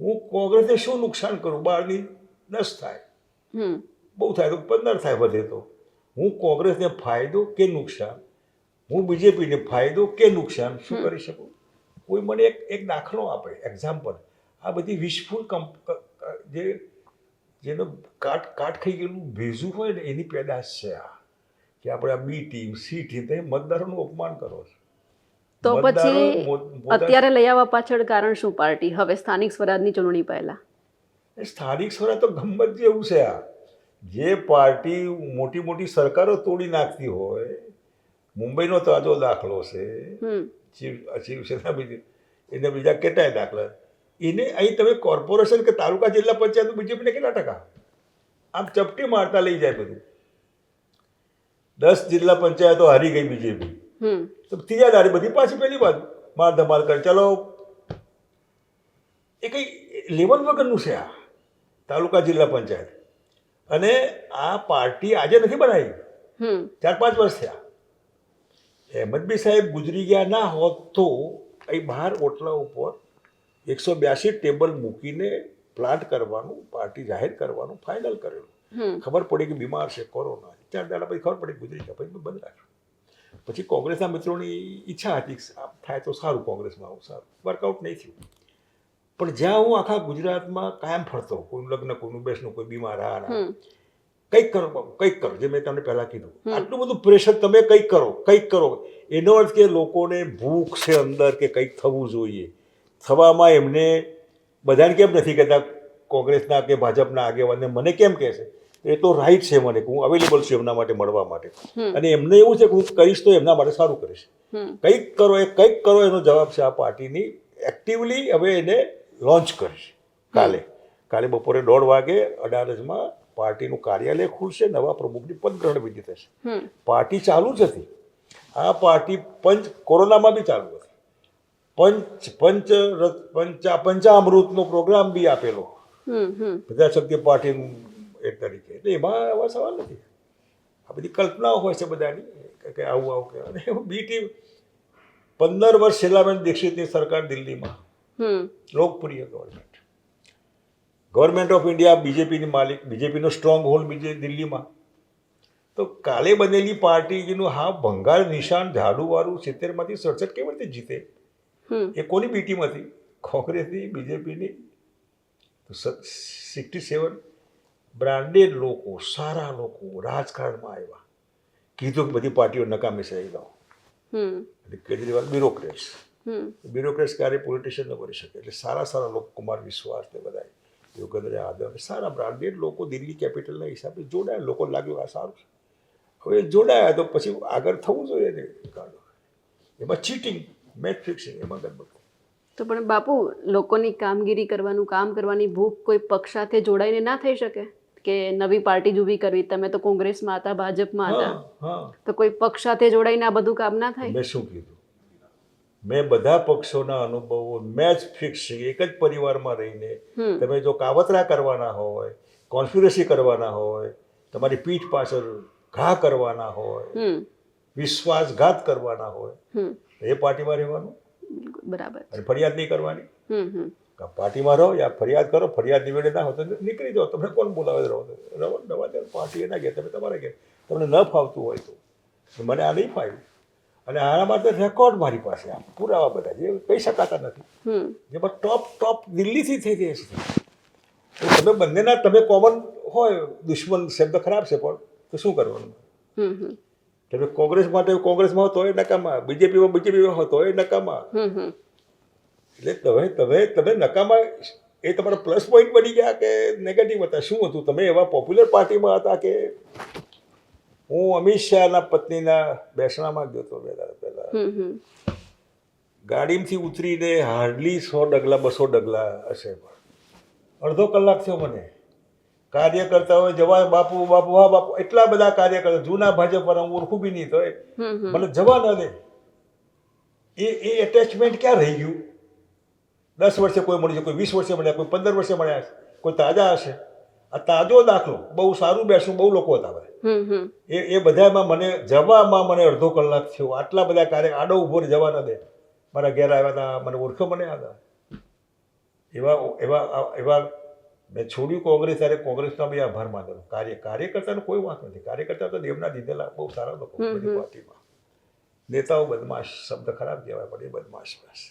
Speaker 2: હું કોંગ્રેસને શું નુકસાન કરું? 12 ની 10 થાય, બહુ થાય તો 15 થાય, વધે તો. હું કોંગ્રેસને ફાયદો કે નુકસાન, હું બીજેપીને ફાયદો કે નુકસાન શું કરી શકું? કોઈ મને એક દાખલો આપે, એક્ઝામ્પલ. આ બધી વિશફુલ જેનો કાટ ખાઈ ગયેલું ભેજું હોય ને એની પેદાશ છે આ, કે આપણે આ B ટીમ C ટીમ, તમે મતદારોનું અપમાન કરો છો.
Speaker 1: તો પછી અત્યારે લઈ આવવા પાછળ કારણ શું પાર્ટી? હવે સ્થાનિક સ્વરાજની ચૂંટણી પહેલા
Speaker 2: સ્થાનિક સ્વરાજ તો ગમત જેવું છે. આ જે પાર્ટી મોટી મોટી સરકારો તોડી નાખતી હોય, મુંબઈનો તાજો દાખલો છે, શિવસેના બીજી, એને બીજા કેટલાય દાખલા. એને અહીં તમે કોર્પોરેશન કે તાલુકા જિલ્લા પંચાયત બીજેપીને કેટલા ટકા? આમ ચપટી મારતા લઈ જાય બધું. 10 જિલ્લા પંચાયતો હારી ગઈ બીજેપી, તો ત્રીજા દાડે બધી પાછી પેલી બાજુ માર ધમાલ કરે. ચલો, એ કંઈ લેવલ વગરનું છે આ તાલુકા જિલ્લા પંચાયત. અને આ પાર્ટી આજે નથી બનાવી, 4-5 વર્ષ થયા. અહેમદભાઈ સાહેબ ગુજરી ગયા ના હોત તો અહીં બહાર ઓટલા ઉપર 182 ટેબલ મૂકીને પ્લાન્ટ કરવાનું, પાર્ટી જાહેર કરવાનું ફાઇનલ કરેલું. ખબર પડી કે બીમાર છે, કોરોના. 4 દાડા પછી ખબર પડી ગુજરી ગયા, પછી બંધ રાખ્યું. પછી કોંગ્રેસના મિત્રોની ઈચ્છા હતી આમ થાય તો સારું, કોંગ્રેસમાં આવું સારું. વર્કઆઉટ નહીં થયું. પણ જ્યાં હું આખા ગુજરાતમાં કાયમ ફરતો, કોઈનું લગ્ન, કોઈનું બેસનું, કોઈ બીમાર, હા, કંઈક કરો બાબુ, કંઈક કરો. જે મેં તમને પહેલાં કીધું, આટલું બધું પ્રેશર, તમે કંઈક કરો, કંઈક કરો. એનો અર્થ કે લોકોને ભૂખ છે અંદર કે કંઈક થવું જોઈએ. થવામાં એમને બધાને કેમ નથી કહેતા, કોંગ્રેસના કે ભાજપના આગેવાનને મને કેમ કહે છે? એ તો રાઈટ છે મને, કે હું અવેલેબલ છું એમના માટે મળવા માટે. અને એમને એવું છે કે હું કરીશ તો એમના માટે સારું કરીશ. કંઈક કરો, એ કંઈક કરો એનો જવાબ છે આ પાર્ટીની. એક્ટિવલી હવે એને લોન્ચ કરીશ. કાલે બપોરે 1:30 વાગે અડાલજમાં પાર્ટીનું કાર્યાલય ખુલશે, નવા પ્રમુખની પદગ્રહણ વિધિ થશે. પાર્ટી ચાલુ જ હતી. આ પાર્ટી કોરોનામાં બી ચાલુ હતી. પંચામૃતનો પ્રોગ્રામ બી આપેલો પ્રજાશક્તિ પાર્ટીનું એક તરીકે. એટલે એમાં આવા સવાલ નથી. આ બધી કલ્પનાઓ હોય છે બધાની કે આવું કે. અને B ટીમ 15 વર્ષ છેલ્લા મેં દીક્ષિતની સરકાર દિલ્હીમાં લોકપ્રિય ગવર્મેન્ટ ઓફ ઇન્ડિયા બીજેપીની માલિક, બીજેપીનો સ્ટ્રોંગ હોલ્ડ બીજે દિલ્હીમાં. તો કાલે બનેલી પાર્ટી જેનું હા ભંગાર નિશાન ઝાડુવાળું 70માંથી 67 કેવી રીતે જીતે? એ કોની બી ટીમ હતી? કોંગ્રેસની, બીજેપીની. તો 67 બ્રાન્ડેડ લોકો, સારા લોકો રાજકારણમાં આવ્યા. કીધું કે બધી પાર્ટીઓ નકામી છે આવી જાઓ. એટલે કેજરીવાલ બ્યુરોક્રેટ્સ ક્યારે પોલિટિશિયન ન બની શકે. એટલે સારા લોકો, કુમાર વિશ્વાસ ને બધા યોગેન્દ્ર યાદવ, સારા બ્રાન્ડેડ લોકો દિલ્હી કેપિટલના હિસાબે જોડાયા. લોકો લાગ્યું આ સારું છે. હવે જોડાયા તો પછી આગળ થવું જોઈએ ને. એમાં ચીટિંગ, મેચ ફિક્સિંગ, એમાં ગડબડ.
Speaker 1: તો પણ બાપુ, લોકોની કામગીરી કરવાનું, કામ કરવાની ભૂખ કોઈ પક્ષ સાથે જોડાઈને ના થઈ શકે? કે નવી પાર્ટી જ ઊભી કરવી, તમે તો કોંગ્રેસમાં હતા, ભાજપમાં હતા, તો કોઈ પક્ષ સાથે જોડાઈને આ બધું કામ ના થાય?
Speaker 2: મેં શું કીધું? મેં બધા પક્ષોના અનુભવો, મેચ ફિક્સિંગ, એક જ પરિવારમાં રહીને તમે જો કાવતરા કરવાના હોય, કોન્સ્પિરસી કરવાના હોય, તમારી પીઠ પાછળ ઘા કરવાના હોય, વિશ્વાસઘાત કરવાના હોય, એ પાર્ટીમાં રહેવાનું.
Speaker 1: બરાબર.
Speaker 2: અને ફરિયાદ નહીં કરવાની. પાર્ટીમાં રહો યા ફરિયાદ કરો, ફરિયાદ નિવેડે ના હોય તો નીકળી જાઓ. તમને કોણ બોલાવે? નવા પાર્ટી એના ગયા, તમે તમારે ગયા. તમને ન ફાવતું હોય તો મને આ નહીં ફાવ્યું. અને આના માટે રેકોર્ડ મારી પાસે આ પુરાવા બધા જે કહી શકાતા નથી. જેમાં ટોપ દિલ્હીથી થઈ છે. તમે બંનેના તમે કોમન હોય, દુશ્મન શબ્દ ખરાબ છે પણ તો શું કરવાનું? તમે કોંગ્રેસ માટે કોંગ્રેસમાં હતો એ નકામા, બીજેપીમાં હતો એ નકામા. એટલે તમે નકામા એ તમારો પ્લસ પોઈન્ટ બની ગયા કે નેગેટિવ હતા? શું હતું? તમે એવા પોપ્યુલર પાર્ટીમાં હતા કે હું અમિત શાહના પત્નીના બેસણામાં ગયો હતો પહેલા. ગાડીમાંથી ઉતરીને હાર્ડલી 100 ડગલા 200 ડગલા હશે, પણ અડધો કલાક થયો મને. કાર્યકર્તાઓ જવા બાપુ હા બાપુ, એટલા બધા કાર્યકર્તા જૂના ભાજપ પર હું ઓળખું બી નહીં તો મને જવા ન દે. એ એટેચમેન્ટ ક્યાં રહી ગયું? 10 વર્ષે કોઈ મળી છે, કોઈ 20 વર્ષે મળ્યા, કોઈ 15 વર્ષે મળ્યા હશે, કોઈ તાજા હશે. આ તાજો દાખલો, બહુ સારું બેસું, બહુ લોકો હતા બધા. એ બધામાં મને જવામાં મને અડધો કલાક થયો. આટલા બધા આડો ઉભો જવા ન દે. મારા ઘેર આવ્યા હતા, મને ઓળખો મને હતા. એવા મેં છોડ્યું કોંગ્રેસ, ત્યારે કોંગ્રેસનો બી આભાર માનેલો. કાર્યકર્તાનો કોઈ વાંક નથી. કાર્યકર્તા તો દેવના દીધેલા બહુ સારા લોકો બધી પાર્ટીમાં. નેતાઓ બદમાશ, શબ્દ ખરાબ કહેવાય પણ એ બદમાશ બસ.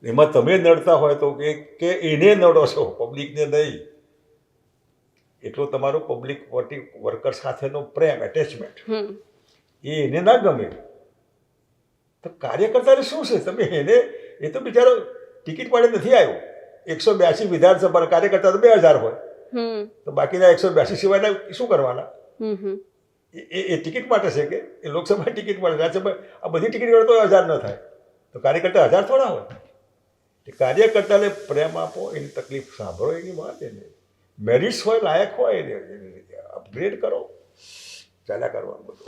Speaker 2: એમાં તમે નડતા હોય તો કે એને નડો છો, પબ્લિકને નહીં. એટલો તમારો પબ્લિક વર્કર સાથેનો પ્રેમ, એટેચમેન્ટ એને ના ગમે તો કાર્યકર્તાને શું છે? તમે એને, એ તો બિચારો ટિકિટ પાડે નથી આવ્યો. 182 વિધાનસભા કાર્યકર્તા તો 2000 હોય, તો બાકીના 182 સિવાયના શું કરવાના? એ ટિકિટ માટે છે કે એ લોકસભા ટિકિટ માટે? રાજ્યસભા આ બધી ટિકિટ તો 1000 ન થાય, તો કાર્યકર્તા 1000 થોડા હોય. કાર્યકર્તાને પ્રેમ આપો, એની તકલીફ સાંભળો, એની વાત એને મેરિટ્સ હોય, લાયક હોય એને અપગ્રેડ કરો, ચાલ્યા કરવાનું બધું.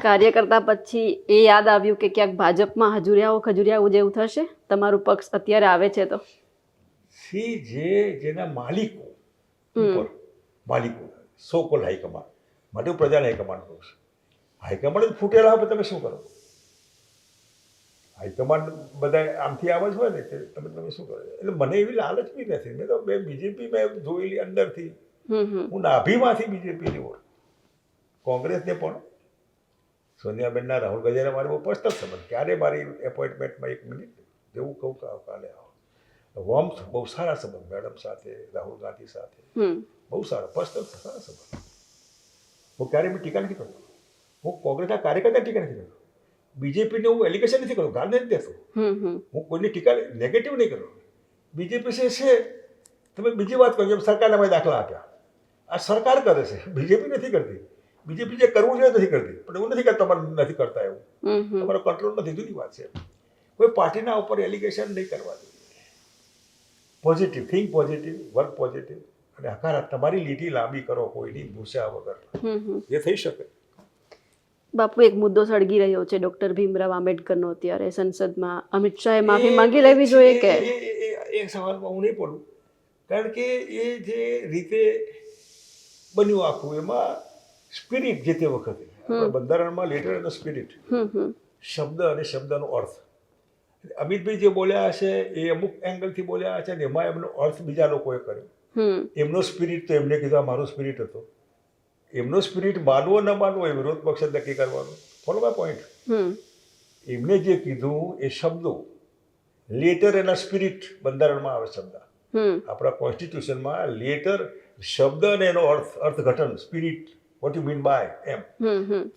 Speaker 1: કાર્યકર્તા પછી એ યાદ આવ્યું કે ક્યાંક ભાજપમાં ખજુરિયાઓ જેવું થશે? તમારું પક્ષ અત્યારે આવે છે તો
Speaker 2: જેના માલિકો સો કોલ હાઈકમાન્ડ માટે હું પ્રજાને હાઈકમાન્ડ કહું છું. હાઈકમાન્ડ જ ફૂટેલા હોય તમે શું કરો? હાઈકમાન્ડ બધા આમથી આમ જ હોય ને કે તમે શું કરો? એટલે મને એવી લાલચ બી નથી. મેં તો બીજેપી મેં જોયેલી અંદરથી, હું નાભીમાંથી બીજેપીની ઓળખ. કોંગ્રેસને પણ સોનિયાબેનના, રાહુલ ગાંધીના મારે બહુ પર્સનલ સંબંધ. ક્યારે મારી એપોઇન્ટમેન્ટમાં 1 મિનિટ જેવું કહું કે કાલે આવો. વોમ્થ બહુ સારા સંબંધ મેડમ સાથે, રાહુલ ગાંધી સાથે બહુ સારા પર્સનલ સારા સંબંધ. હું ક્યારેય બી ટીકા નથી કરતો. હું કોંગ્રેસના કાર્યકર્તા ટીકા નથી કરતો. બીજેપીને હું એલિગેશન નથી કરતો, ગાળ નથી દેતો. હું કોઈની ટીકા નેગેટિવ નહીં કરું. બીજેપી છે તમે બીજી વાત કરો, જેમ સરકારના મેં દાખલા આપ્યા. આ સરકાર કરે છે, બીજેપી નથી કરતી. બીજેપી જે કરવું જોઈએ નથી કરતી, પણ એવું નથી કે તમારે નથી કરતા, એવું તમારો કંટ્રોલ નથી, જુદી વાત છે. કોઈ પાર્ટીના ઉપર એલિગેશન નહીં કરવા જોઈએ. Positive think, positive work, positive અને હકારાત્મક તમારી લીટી લાંબી કરો, કોઈની ભૂસા વગર. એ થઈ શકે.
Speaker 1: બાપુ, એક મુદ્દો સળગી રહ્યો છે ડૉક્ટર ભીમરાવ આંબેડકરનો. અત્યારે સંસદમાં અમિત શાહે માફી માંગી લેવી જોઈએ કે?
Speaker 2: એ સવાલમાં હું નહીં પડું, કારણ કે એ જે રીતે બન્યું આખું, એમાં સ્પિરિટ જે તે વખતે બંધારણમાં લેટર અને સ્પિરિટ, શબ્દ અને શબ્દનો અર્થ, અમિતભાઈ જે બોલ્યા હશે એ અમુક એંગલથી બોલ્યા હશે ને એમાં એમનો અર્થ બીજા લોકોએ કર્યો. એમનો સ્પિરિટ તો એમને કીધું આ મારો સ્પિરિટ હતો. એમનો સ્પિરિટ માનવો ન માનવો એ વિરોધ પક્ષ નક્કી કરવાનો. Follow my point. એમને જે કીધું એ શબ્દો લેટર એના સ્પિરિટ બંધારણમાં આવે શબ્દ. આપણા કોન્સ્ટિટ્યુશનમાં લેટર શબ્દ અને એનો અર્થઘટન spirit what you mean by એમ.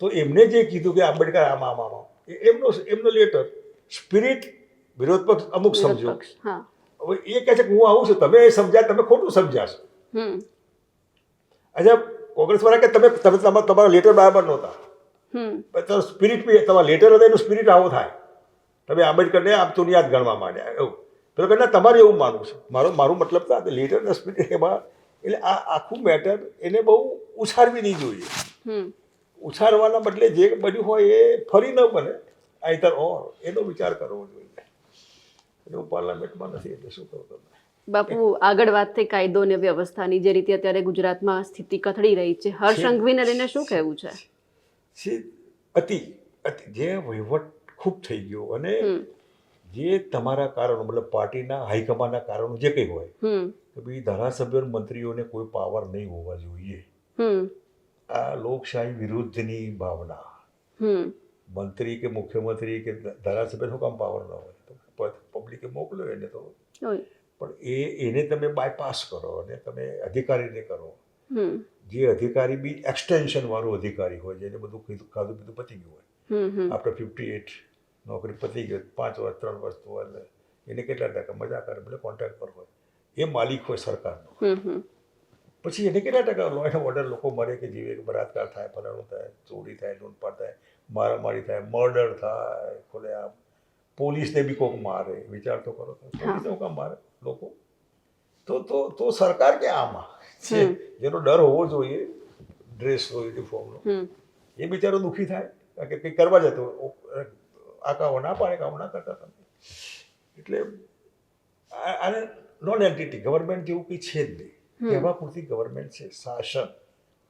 Speaker 2: તો એમને જે કીધું કે આંબેડકર આમાં એમનો લેટર સ્પિરિટ વિરોધ પક્ષ અમુક સમજો. હવે એ કહે છે કે હું આવું છું તમે એ સમજ્યા તમે ખોટું સમજ્યા છો. અચ્છા કોંગ્રેસ વાળા કે તમે તમારો લેટર બરાબર નહોતા. તમારો સ્પિરિટ બી તમારા લેટર હતા એનું સ્પિરિટ આવો થાય. તમે આંબેડકરને આમ ચુનિયાદ ગણવા માંડ્યા એવું. તો કે ના તમારે એવું માનવું છે. મારું મતલબ તો લેટરના સ્પિરિટ એમાં એટલે આ આખું મેટર એને બહુ ઉછાળવી નહીં જોઈએ. ઉછાળવાના બદલે જે બન્યું હોય એ ફરી ન બને આઈધર ઓર એનો વિચાર કરવો જોઈએ. એટલે હું પાર્લામેન્ટમાં નથી એટલે શું કહું તમને.
Speaker 1: બાપુ આગળ વાત થઈ કાયદો અને વ્યવસ્થાની જે રીતે અત્યારે ગુજરાતમાં સ્થિતિ કથળી રહી છે હર્ષ સંઘવીને લઈને શું કહેવું છે?
Speaker 2: જે વહીવટ ખૂબ થઈ ગયો અને જે તમારા કારણો મતલબ પાર્ટીના હાઈકમાન્ડના કારણો જે કંઈ હોય કે ભાઈ ધારાસભ્યો મંત્રીઓને કોઈ પાવર નહીં હોવા જોઈએ. આ લોકશાહી વિરુદ્ધની ભાવના. મંત્રી કે મુખ્યમંત્રી કે ધારાસભ્ય શું કામ પાવર ન હોય? પબ્લિકે મોકલ્યો એને તો પણ એને તમે બાયપાસ કરો અને તમે અધિકારીને કરો. જે અધિકારી બી એક્સટેન્શન વાળું અધિકારી હોય જેને બધું ખાધું પીધું પતી ગયું હોય. આપણે 58 નોકરી પતી ગઈ 5 વર્ષ 3 વર્ષ તો એટલે એને કેટલા ટકા મજા કરે ભલે કોન્ટ્રાક્ટ પર હોય એ માલિક હોય સરકારનો. પછી એને કેટલા ટકા લો એન્ડ ઓર્ડર લોકો મરે કે જીવે કે બળાત્કાર થાય ફલાણું થાય ચોરી થાય લૂંટફાટ થાય મારામારી થાય મર્ડર થાય ખોલે આમ પોલીસને બી કોઈક મારે વિચાર તો કરો પોલીસને કામ મારે લોકો તો સરકાર કે આમાં છે જેનો ડર હોવો જોઈએ ડ્રેસનો યુનિફોર્મનો એ બિચારો દુઃખી થાય કે કંઈક કરવા જતો આકાઓ ના પાડે કામ ના કરતા તમે. એટલે આને નોન એન્ટિટી ગવર્મેન્ટ જેવું કંઈ છે જ નહીં. કહેવા પૂરતી ગવર્મેન્ટ છે શાસન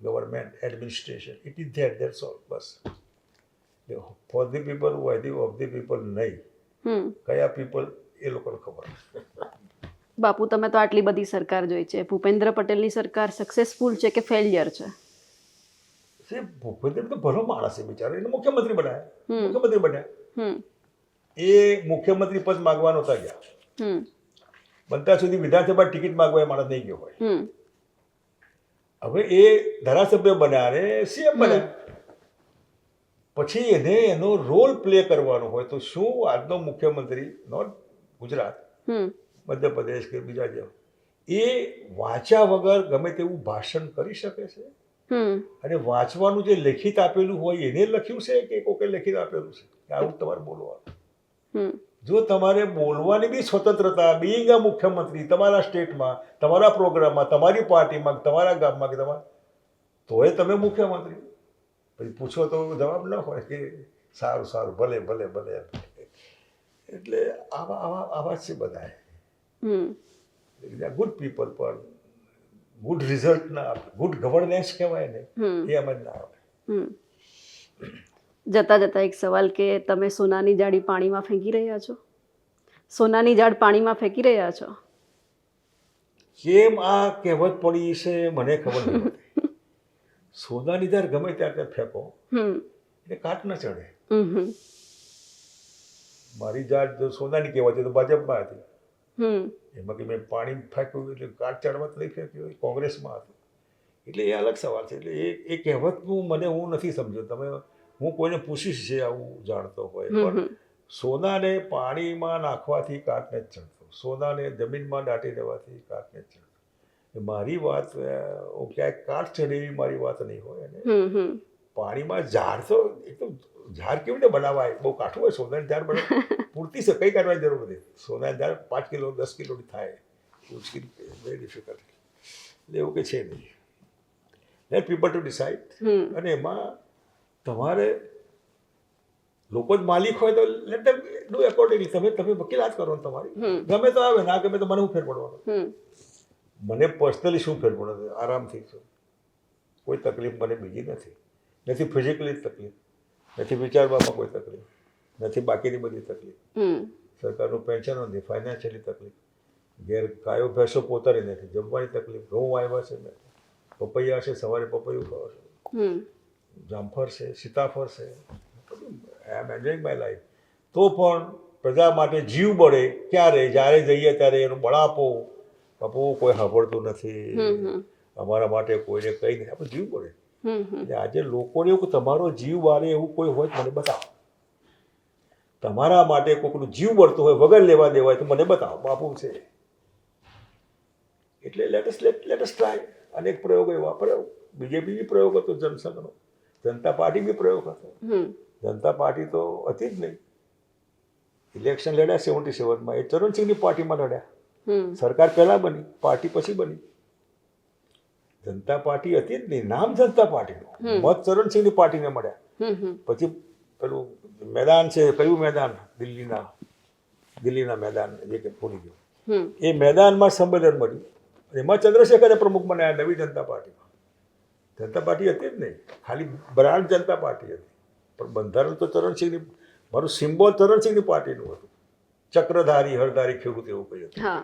Speaker 2: government administration it is that that's all bus. Four the people of the people નહીં કયા પીપલ એ લોકોને ખબર.
Speaker 1: બાપુ તમે તો આટલી બધી સરકાર જોઈ છે ભૂપેન્દ્ર પટેલની સરકાર સક્સેસફુલ છે કે ફેલિયર છે?
Speaker 2: ભૂપેન્દ્ર તો ભલો માણસ છે બિચારો એને મુખ્યમંત્રી બન્યા. એ મુખ્યમંત્રી પદ માગવા નહોતા ગયા. બનતા સુધી વિધાનસભા ટિકિટ માગવા એ માણસ નહીં ગયો હોય. હવે એ ધારાસભ્ય બન્યા અને સીએમ બન્યા. પછી એને એનો રોલ પ્લે કરવાનો હોય તો શું આજનો મુખ્યમંત્રી નોટ ગુજરાત મધ્યપ્રદેશ કે બીજા જેવા એ વાંચ્યા વગર ગમે તેવું ભાષણ કરી શકે છે? અને વાંચવાનું જે લેખિત આપેલું હોય એને લખ્યું છે કે કોકે લેખિત આપેલું છે કે આવું તમારે બોલવાનું? જો તમારે બોલવાની બી સ્વતંત્રતા બીઈંગ અ મુખ્યમંત્રી તમારા સ્ટેટમાં તમારા પ્રોગ્રામમાં તમારી પાર્ટીમાં તમારા ગામમાં કે તમારા તોય તમે મુખ્યમંત્રી પછી પૂછો તો જવાબ ન હોય કે સારું સારું ભલે ભલે ભલે. એટલે આવા છે બધા ગુડ પીપલ પણ ગુડ રિઝલ્ટ ના આપે ગુડ ગવર્નન્સ કહેવાય ને એ અમલ ના આવે.
Speaker 1: જતા જતા એક સવાલ કે તમે સોનાની જાળી પાણીમાં ફેંકી રહ્યા છો? સોનાની જાળ પાણીમાં ફેંકી રહ્યા છો?
Speaker 2: કેમ આ કહેવત પડી છે મને ખબર નથી. સોનાની જાળ ગમે ત્યાં ફેંકો એટલે કાટ ન ચડે. મારી જાળ જો સોનાની કહેવાય છે તો ભાજપમાં હતી. એમાં કે મેં પાણી ફેંક્યું એટલે કાટ ચડવા નહીં ફેંક્યું કોંગ્રેસમાં હતું. એટલે એ અલગ સવાલ છે. એટલે એ કહેવતનું મને હું નથી સમજ્યો. તમે હું કોઈને પૂછીશ છે આવું જાણતો હોય પણ સોનાને પાણીમાં નાખવાથી કાટ નથી ચડતો. સોનાને જમીનમાં દાટી દેવાથી કાટ નથી ચડતો. મારી વાત ક્યાંક કાટ ચડે એવી મારી વાત નહીં હોય. અને પાણીમાં ઝાડ તો એકદમ ઝાડ કેવી રીતે બનાવાય બહુ કાઠું હોય. સોનાની ઝાડ બનાવ પૂરતી છે કંઈ કાઢવાની જરૂર નથી. સોનાની ઝાડ 5 કિલો 10 કિલોની થાય વેરી ડિફિકલ્ટ. એટલે એવું કંઈ છે નહીં. Let people to decide. અને એમાં તમારે લોકો જ માલિક હોય તો લેટ ધેમ ડુ એકોર્ડિંગલી. તમે વકીલાત કરો ને તમારી ગમે તો આવે ના ગમે તો મને શું ફેર પડવાનો? મને પર્સનલી શું ફેર પડે? આરામથી છું. કોઈ તકલીફ મને બીજી નથી ફિઝિકલી તકલીફ નથી વિચારવામાં કોઈ તકલીફ નથી બાકીની બધી તકલીફ સરકારનું પેન્શન નથી, ફાઇનાન્શિયલી તકલીફ, ઘેર ગાયો ભેંસો પોતાની નથી, જમવાની તકલીફ, ઘઉં આવ્યા છે મેં, પપૈયા છે, સવારે પપૈયું ખાવા છે, જામફળ છે, સીતાફળ છે, આઈ એમ એન્જોઈંગ માય લાઈફ. તો પણ પ્રજા માટે જીવ બળે ક્યારે? જ્યારે જઈએ ત્યારે એનો બળાપો, બાપુ કોઈ સાંભળતું નથી, અમારા માટે કોઈને કંઈ નહીં, આપણે જીવ બળે. એટલે આજે લોકોને એવું કે તમારો જીવ બાળે એવું કોઈ હોય તો મને બતાવો, તમારા માટે કોઈનું જીવ બળતો હોય વગર લેવા દેવાય તો મને બતાવો, બાપુ છે. એટલે લેટસ ટ્રાય. અનેક પ્રયોગો એવા પ્રયોગ, બીજેપી બી પ્રયોગ હતો જનસંઘનો, જનતા પાર્ટી બી પ્રયોગ હતો. જનતા પાર્ટી તો હતી જ નહીં. ઇલેક્શન લડ્યા 77માં, એ ચરણસિંહની પાર્ટીમાં લડ્યા. સરકાર પહેલાં બની, પાર્ટી પછી બની. જનતા પાર્ટી હતી જ નહીં, નામ જનતા પાર્ટીનું, મત ચરણસિંહની પાર્ટીને મળ્યા. પછી પેલું મેદાન છે, કયું મેદાન? દિલ્હીના મેદાન, જે કે ભૂલી ગયો, એ મેદાનમાં સંમેલન મળ્યું. એમાં ચંદ્રશેખરે પ્રમુખ બનાવ્યા નવી જનતા પાર્ટીમાં. જનતા પાર્ટી હતી જ નહીં, ખાલી બ્રાન્ડ જનતા પાર્ટી હતી, પણ બંધારણ તો ચરણસિંહની, મારું સિમ્બોલ ચરણસિંહની પાર્ટીનું હતું. ચક્રધારી હરધારી ખેડૂત એવું કહ્યું હતું.
Speaker 1: હા,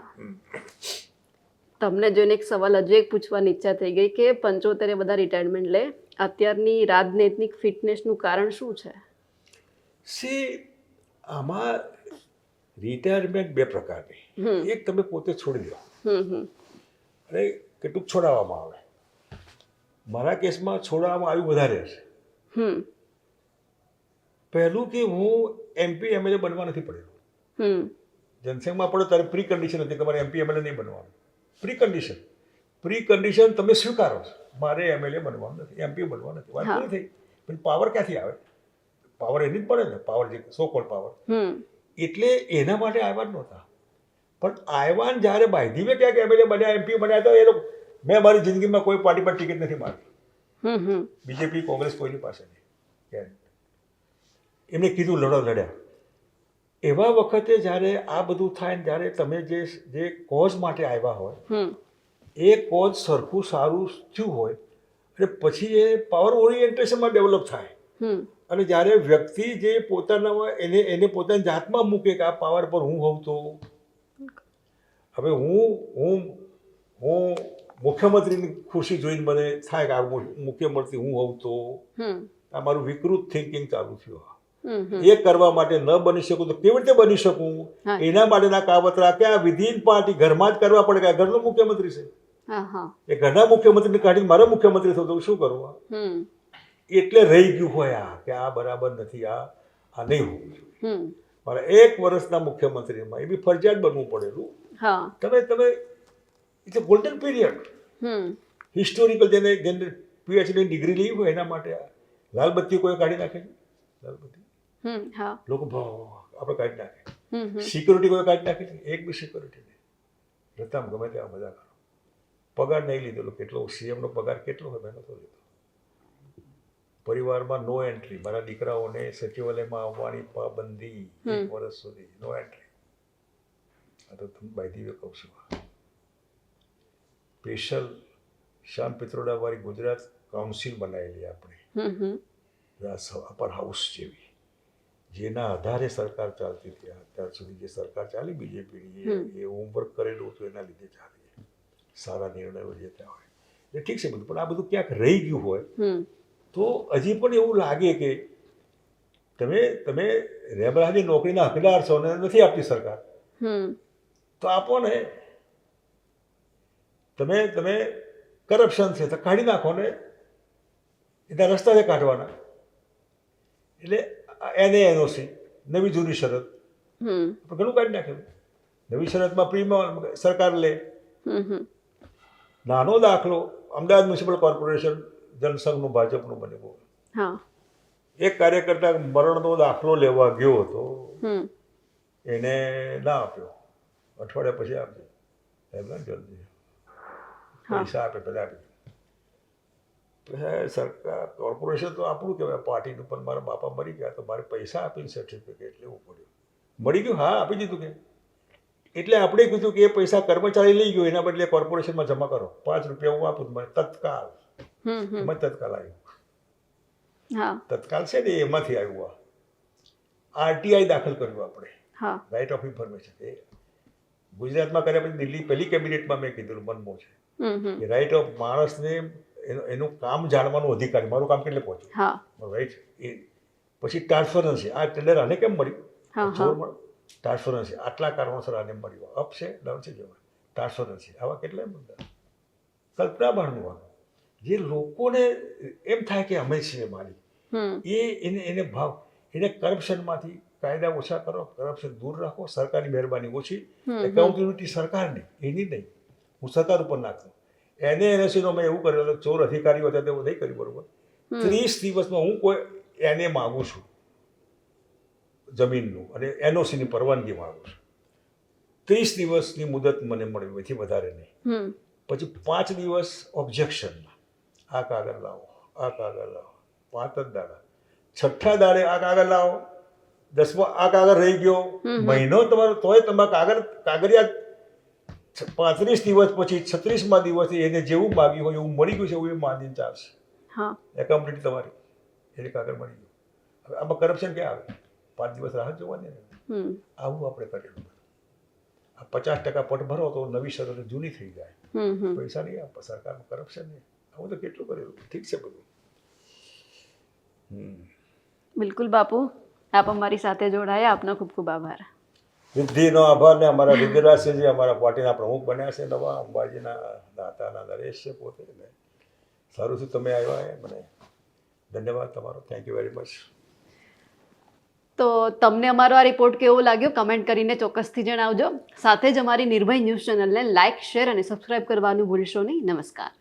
Speaker 1: તમને જોઈને એક સવાલ હજુ એક પૂછવાની ઈચ્છા થઈ ગઈ કે 75 બધા રિટાયરમેન્ટ લે, અત્યારની રાજનૈતિક ફિટનેસનું કારણ શું છે?
Speaker 2: આમાં રિટાયરમેન્ટ બે પ્રકારની. એક તમે પોતે છોડી દો અને કેટલુંક છોડાવવામાં આવે. મારા કેસમાં છોડાવવામાં આવ્યું વધારે હશે. પહેલું કે હું MP MLA બનવા નથી પડેલું. જનસંઘમાં પડો ત્યારે પ્રી કન્ડિશન હતી, તમારે MP MLA નહીં બનવાનું. પ્રી કન્ડિશન તમે સ્વીકારો છો, મારે MLA બનવાનું નથી, MP બનવાનું નથી, વાત પૂરી થઈ. પણ પાવર ક્યાંથી આવે? પાવર એની જ પડે ને, પાવર જે સો કોલ્ડ પાવર. એટલે એના માટે આવ્યા જ નહોતા. પણ આવ્યા ને જ્યારે બાયધીવે ક્યાંક MLA બન્યા, MP બન્યા, તો એ લોકો, મેં મારી જિંદગીમાં કોઈ પાર્ટી પર ટિકિટ નથી માગી. બીજેપી કોંગ્રેસ કોઈની પાસે નહીં. એમને કીધું લડો, લડ્યા. એવા વખતે જ્યારે આ બધું થાય ને જ્યારે તમે જે કોઝ માટે આવ્યા હોય એ કોઝ સરખું સારું થયું હોય અને પછી એ પાવર ઓરિએન્ટેશનમાં ડેવલપ થાય. અને જ્યારે વ્યક્તિ જે પોતાના એને પોતાની જાતમાં મૂકે કે આ પાવર પર હું હોઉં તો, હવે હું મુખ્યમંત્રીની ખુરશી જોઈને મને થાય કે આ મુખ્યમંત્રી હું હોઉં તો, આ મારું વિકૃત થિંકિંગ ચાલુ થયું. એ કરવા માટે ન બની શકું તો કેવી રીતે બની શકું? એના માટેના કાવતરા કે આ વિધિન પાર્ટી ઘરમાં જ કરવા પડે કે આ ઘરનો મુખ્યમંત્રી છે, એ ઘરના મુખ્યમંત્રીને કાઢીને મારો મુખ્યમંત્રી થતો શું કરવું? એટલે રહી ગયું હોય આ કે આ બરાબર નથી, આ નહીં હોવું જોઈએ. મારા 1 વર્ષના મુખ્યમંત્રીમાં એ બી ફરજિયાત બનવું પડેલું. તમે it's a golden period, historical. જેને PhD ડિગ્રી લેવી હોય એના માટે લાલબત્તી કોઈ કાઢી નાખે છે, લાલબત્તી લોકો આપણે કાઢી નાખે. સિક્યુરિટી કોઈ કાઢી નાખે છે, એક બી સિક્યુરિટી નહીં. રતામ ગમે ત્યાં બધા કરો. પગાર નહીં લીધેલો, કેટલો CM નો પગાર કેટલો હોય મેં નતો લીધો. પરિવારમાં નો એન્ટ્રી, મારા દીકરાઓને સચિવાલયમાં આવવાની પાબંદી 1 વર્ષ સુધી, નો એન્ટ્રી. આ તો તમે બાયધીવે કહું છું. સ્પેશિયલ શ્યામ પિત્રોડા વાળી ગુજરાત કાઉન્સિલ બનાવેલી આપણે, અપર હાઉસ જેવી, જેના આધારે સરકાર ચાલતી હતી. અત્યાર સુધી જે સરકાર ચાલી બીજેપીની, એ હોમવર્ક કરેલું હતું એના લીધે ચાલી, સારા નિર્ણયો લેતા હોય. એટલે ઠીક છે બધું, પણ આ બધું ક્યાંક રહી ગયું હોય તો હજી પણ એવું લાગે કે તમે રેમરાજની નોકરીના હકદાર છો ને નથી આપતી સરકાર, તો આપો ને. તમે કરપ્શન છે તો કાઢી નાખો ને, એના રસ્તા કાઢવાના. એટલે NOC, નવી જૂની શરત, ઘણું કાઢી નાખ્યું. નવી શરતમાં પ્રીમાં સરકાર લે. નાનો દાખલો, અમદાવાદ મ્યુનિસિપલ કોર્પોરેશન જનસંઘનું ભાજપનું બન્યું. એક કાર્યકર્તા મરણનો દાખલો લેવા ગયો હતો, એને ના આપ્યો, અઠવાડિયા પછી આપજો, જલ્દી પૈસા આપે પહેલાં આપી. સરકાર કોર્પોરેશન તો આપણું કહેવાય પાર્ટીનું, પણ મારા બાપા મરી ગયા તો મારે પૈસા આપીને સર્ટિફિકેટ લેવું પડ્યું. મળી ગયું, હા આપી દીધું કે. એટલે આપણે કીધું કે એ પૈસા કર્મચારી લઈ ગયો, એના બદલે કોર્પોરેશનમાં જમા કરો, 5 રૂપિયા હું આપું મને તત્કાલ. એમાં તત્કાલ આવ્યું. તત્કાલ છે ને એમાંથી આવ્યું. આ RTI દાખલ કર્યું આપણે,
Speaker 1: હા
Speaker 2: રાઇટ ઓફ ઇન્ફોર્મેશન એ ગુજરાતમાં કર્યા પછી દિલ્હી પહેલી કેબિનેટમાં મેં કીધું મનમોહ છે કે રાઇટ ઓફ માણસને એનું કામ જાણવાનો અધિકાર મારું કામ કેટલે પહોંચ્યું
Speaker 1: હા
Speaker 2: રાઈટ એ પછી ટ્રાન્સફરન્સી આ ટેન્ડર આને કેમ મળ્યું
Speaker 1: હા
Speaker 2: ચોર મળ્યો ટ્રાન્સફરન્સી આટલા કારણોસર આને મળ્યું અપ છે ડાઉન છે જવાય ટ્રાન્સફરન્સી આવા કેટલાય મુદ્દા કલ્પના બહારનું આ જે લોકોને એમ થાય કે અમે છીએ માલિક એને ભાવ એને કરપ્શનમાંથી કાયદા ઓછા કરો કરપ્શન દૂર રાખો સરકારની મહેરબાની ઓછી એકાઉન્ટેબિલિટી સરકારની એની નહીં હું સરકાર ઉપર નાખતો NANSનો મેં એવું કરેલું ચોર અધિકારીઓ હતા તેવું નહીં કર્યું બરોબર 30 દિવસમાં હું કોઈ એને માગું છું જમીનનું અને NOCની પરવાનગી માગું છું 30 દિવસની મુદત મને મળી એથી વધારે નહીં પછી 5 દિવસ ઓબ્જેક્શનમાં આ કાગળ લાવો આ કાગળ લાવો 5 જ દાડા છઠ્ઠા દાડે આ કાગળ લાવો 10મો આ કાગળ રહી ગયો મહિનો તમારો તોય તમારા કાગળિયા 35 દિવસ પછી 36મા દિવસે એને જેવું માગ્યું હોય એવું મળી ગયું છે એવું એ માનીને ચાલશે એકાઉન્ટેબિલિટી તમારી એને કાગળ મળી ગયું હવે આમાં કરપ્શન ક્યાં આવે 5 દિવસ રાહ જોવાની ને આવું આપણે કરેલું આ 50% પટ ભરો તો નવી શરતો જૂની થઈ જાય પૈસા નહીં આપે સરકારમાં કરપ્શન નહીં આવું તો કેટલું કરેલું ઠીક છે બધું
Speaker 1: બિલકુલ બાપુ આપ અમારી સાથે જોડાયા આપનો ખૂબ ખૂબ આભાર
Speaker 2: સિદ્ધિનો આભાર ને અમારા વિદ્યારાજસિંહજી અમારા પાર્ટીના પ્રમુખ બન્યા છે નવા અંબાજીના દાતાના નરેશ છે પોતે ને સારું છે તમે આવ્યા એ મને ધન્યવાદ તમારો થેન્ક યુ વેરી મચ
Speaker 1: તો તમને અમારો આ રિપોર્ટ કેવો લાગ્યો કમેન્ટ કરીને ચોક્કસથી જણાવજો સાથે જ અમારી નિર્ભય ન્યૂઝ ચેનલને લાઇક શેર અને સબસ્ક્રાઇબ કરવાનું ભૂલશો નહીં નમસ્કાર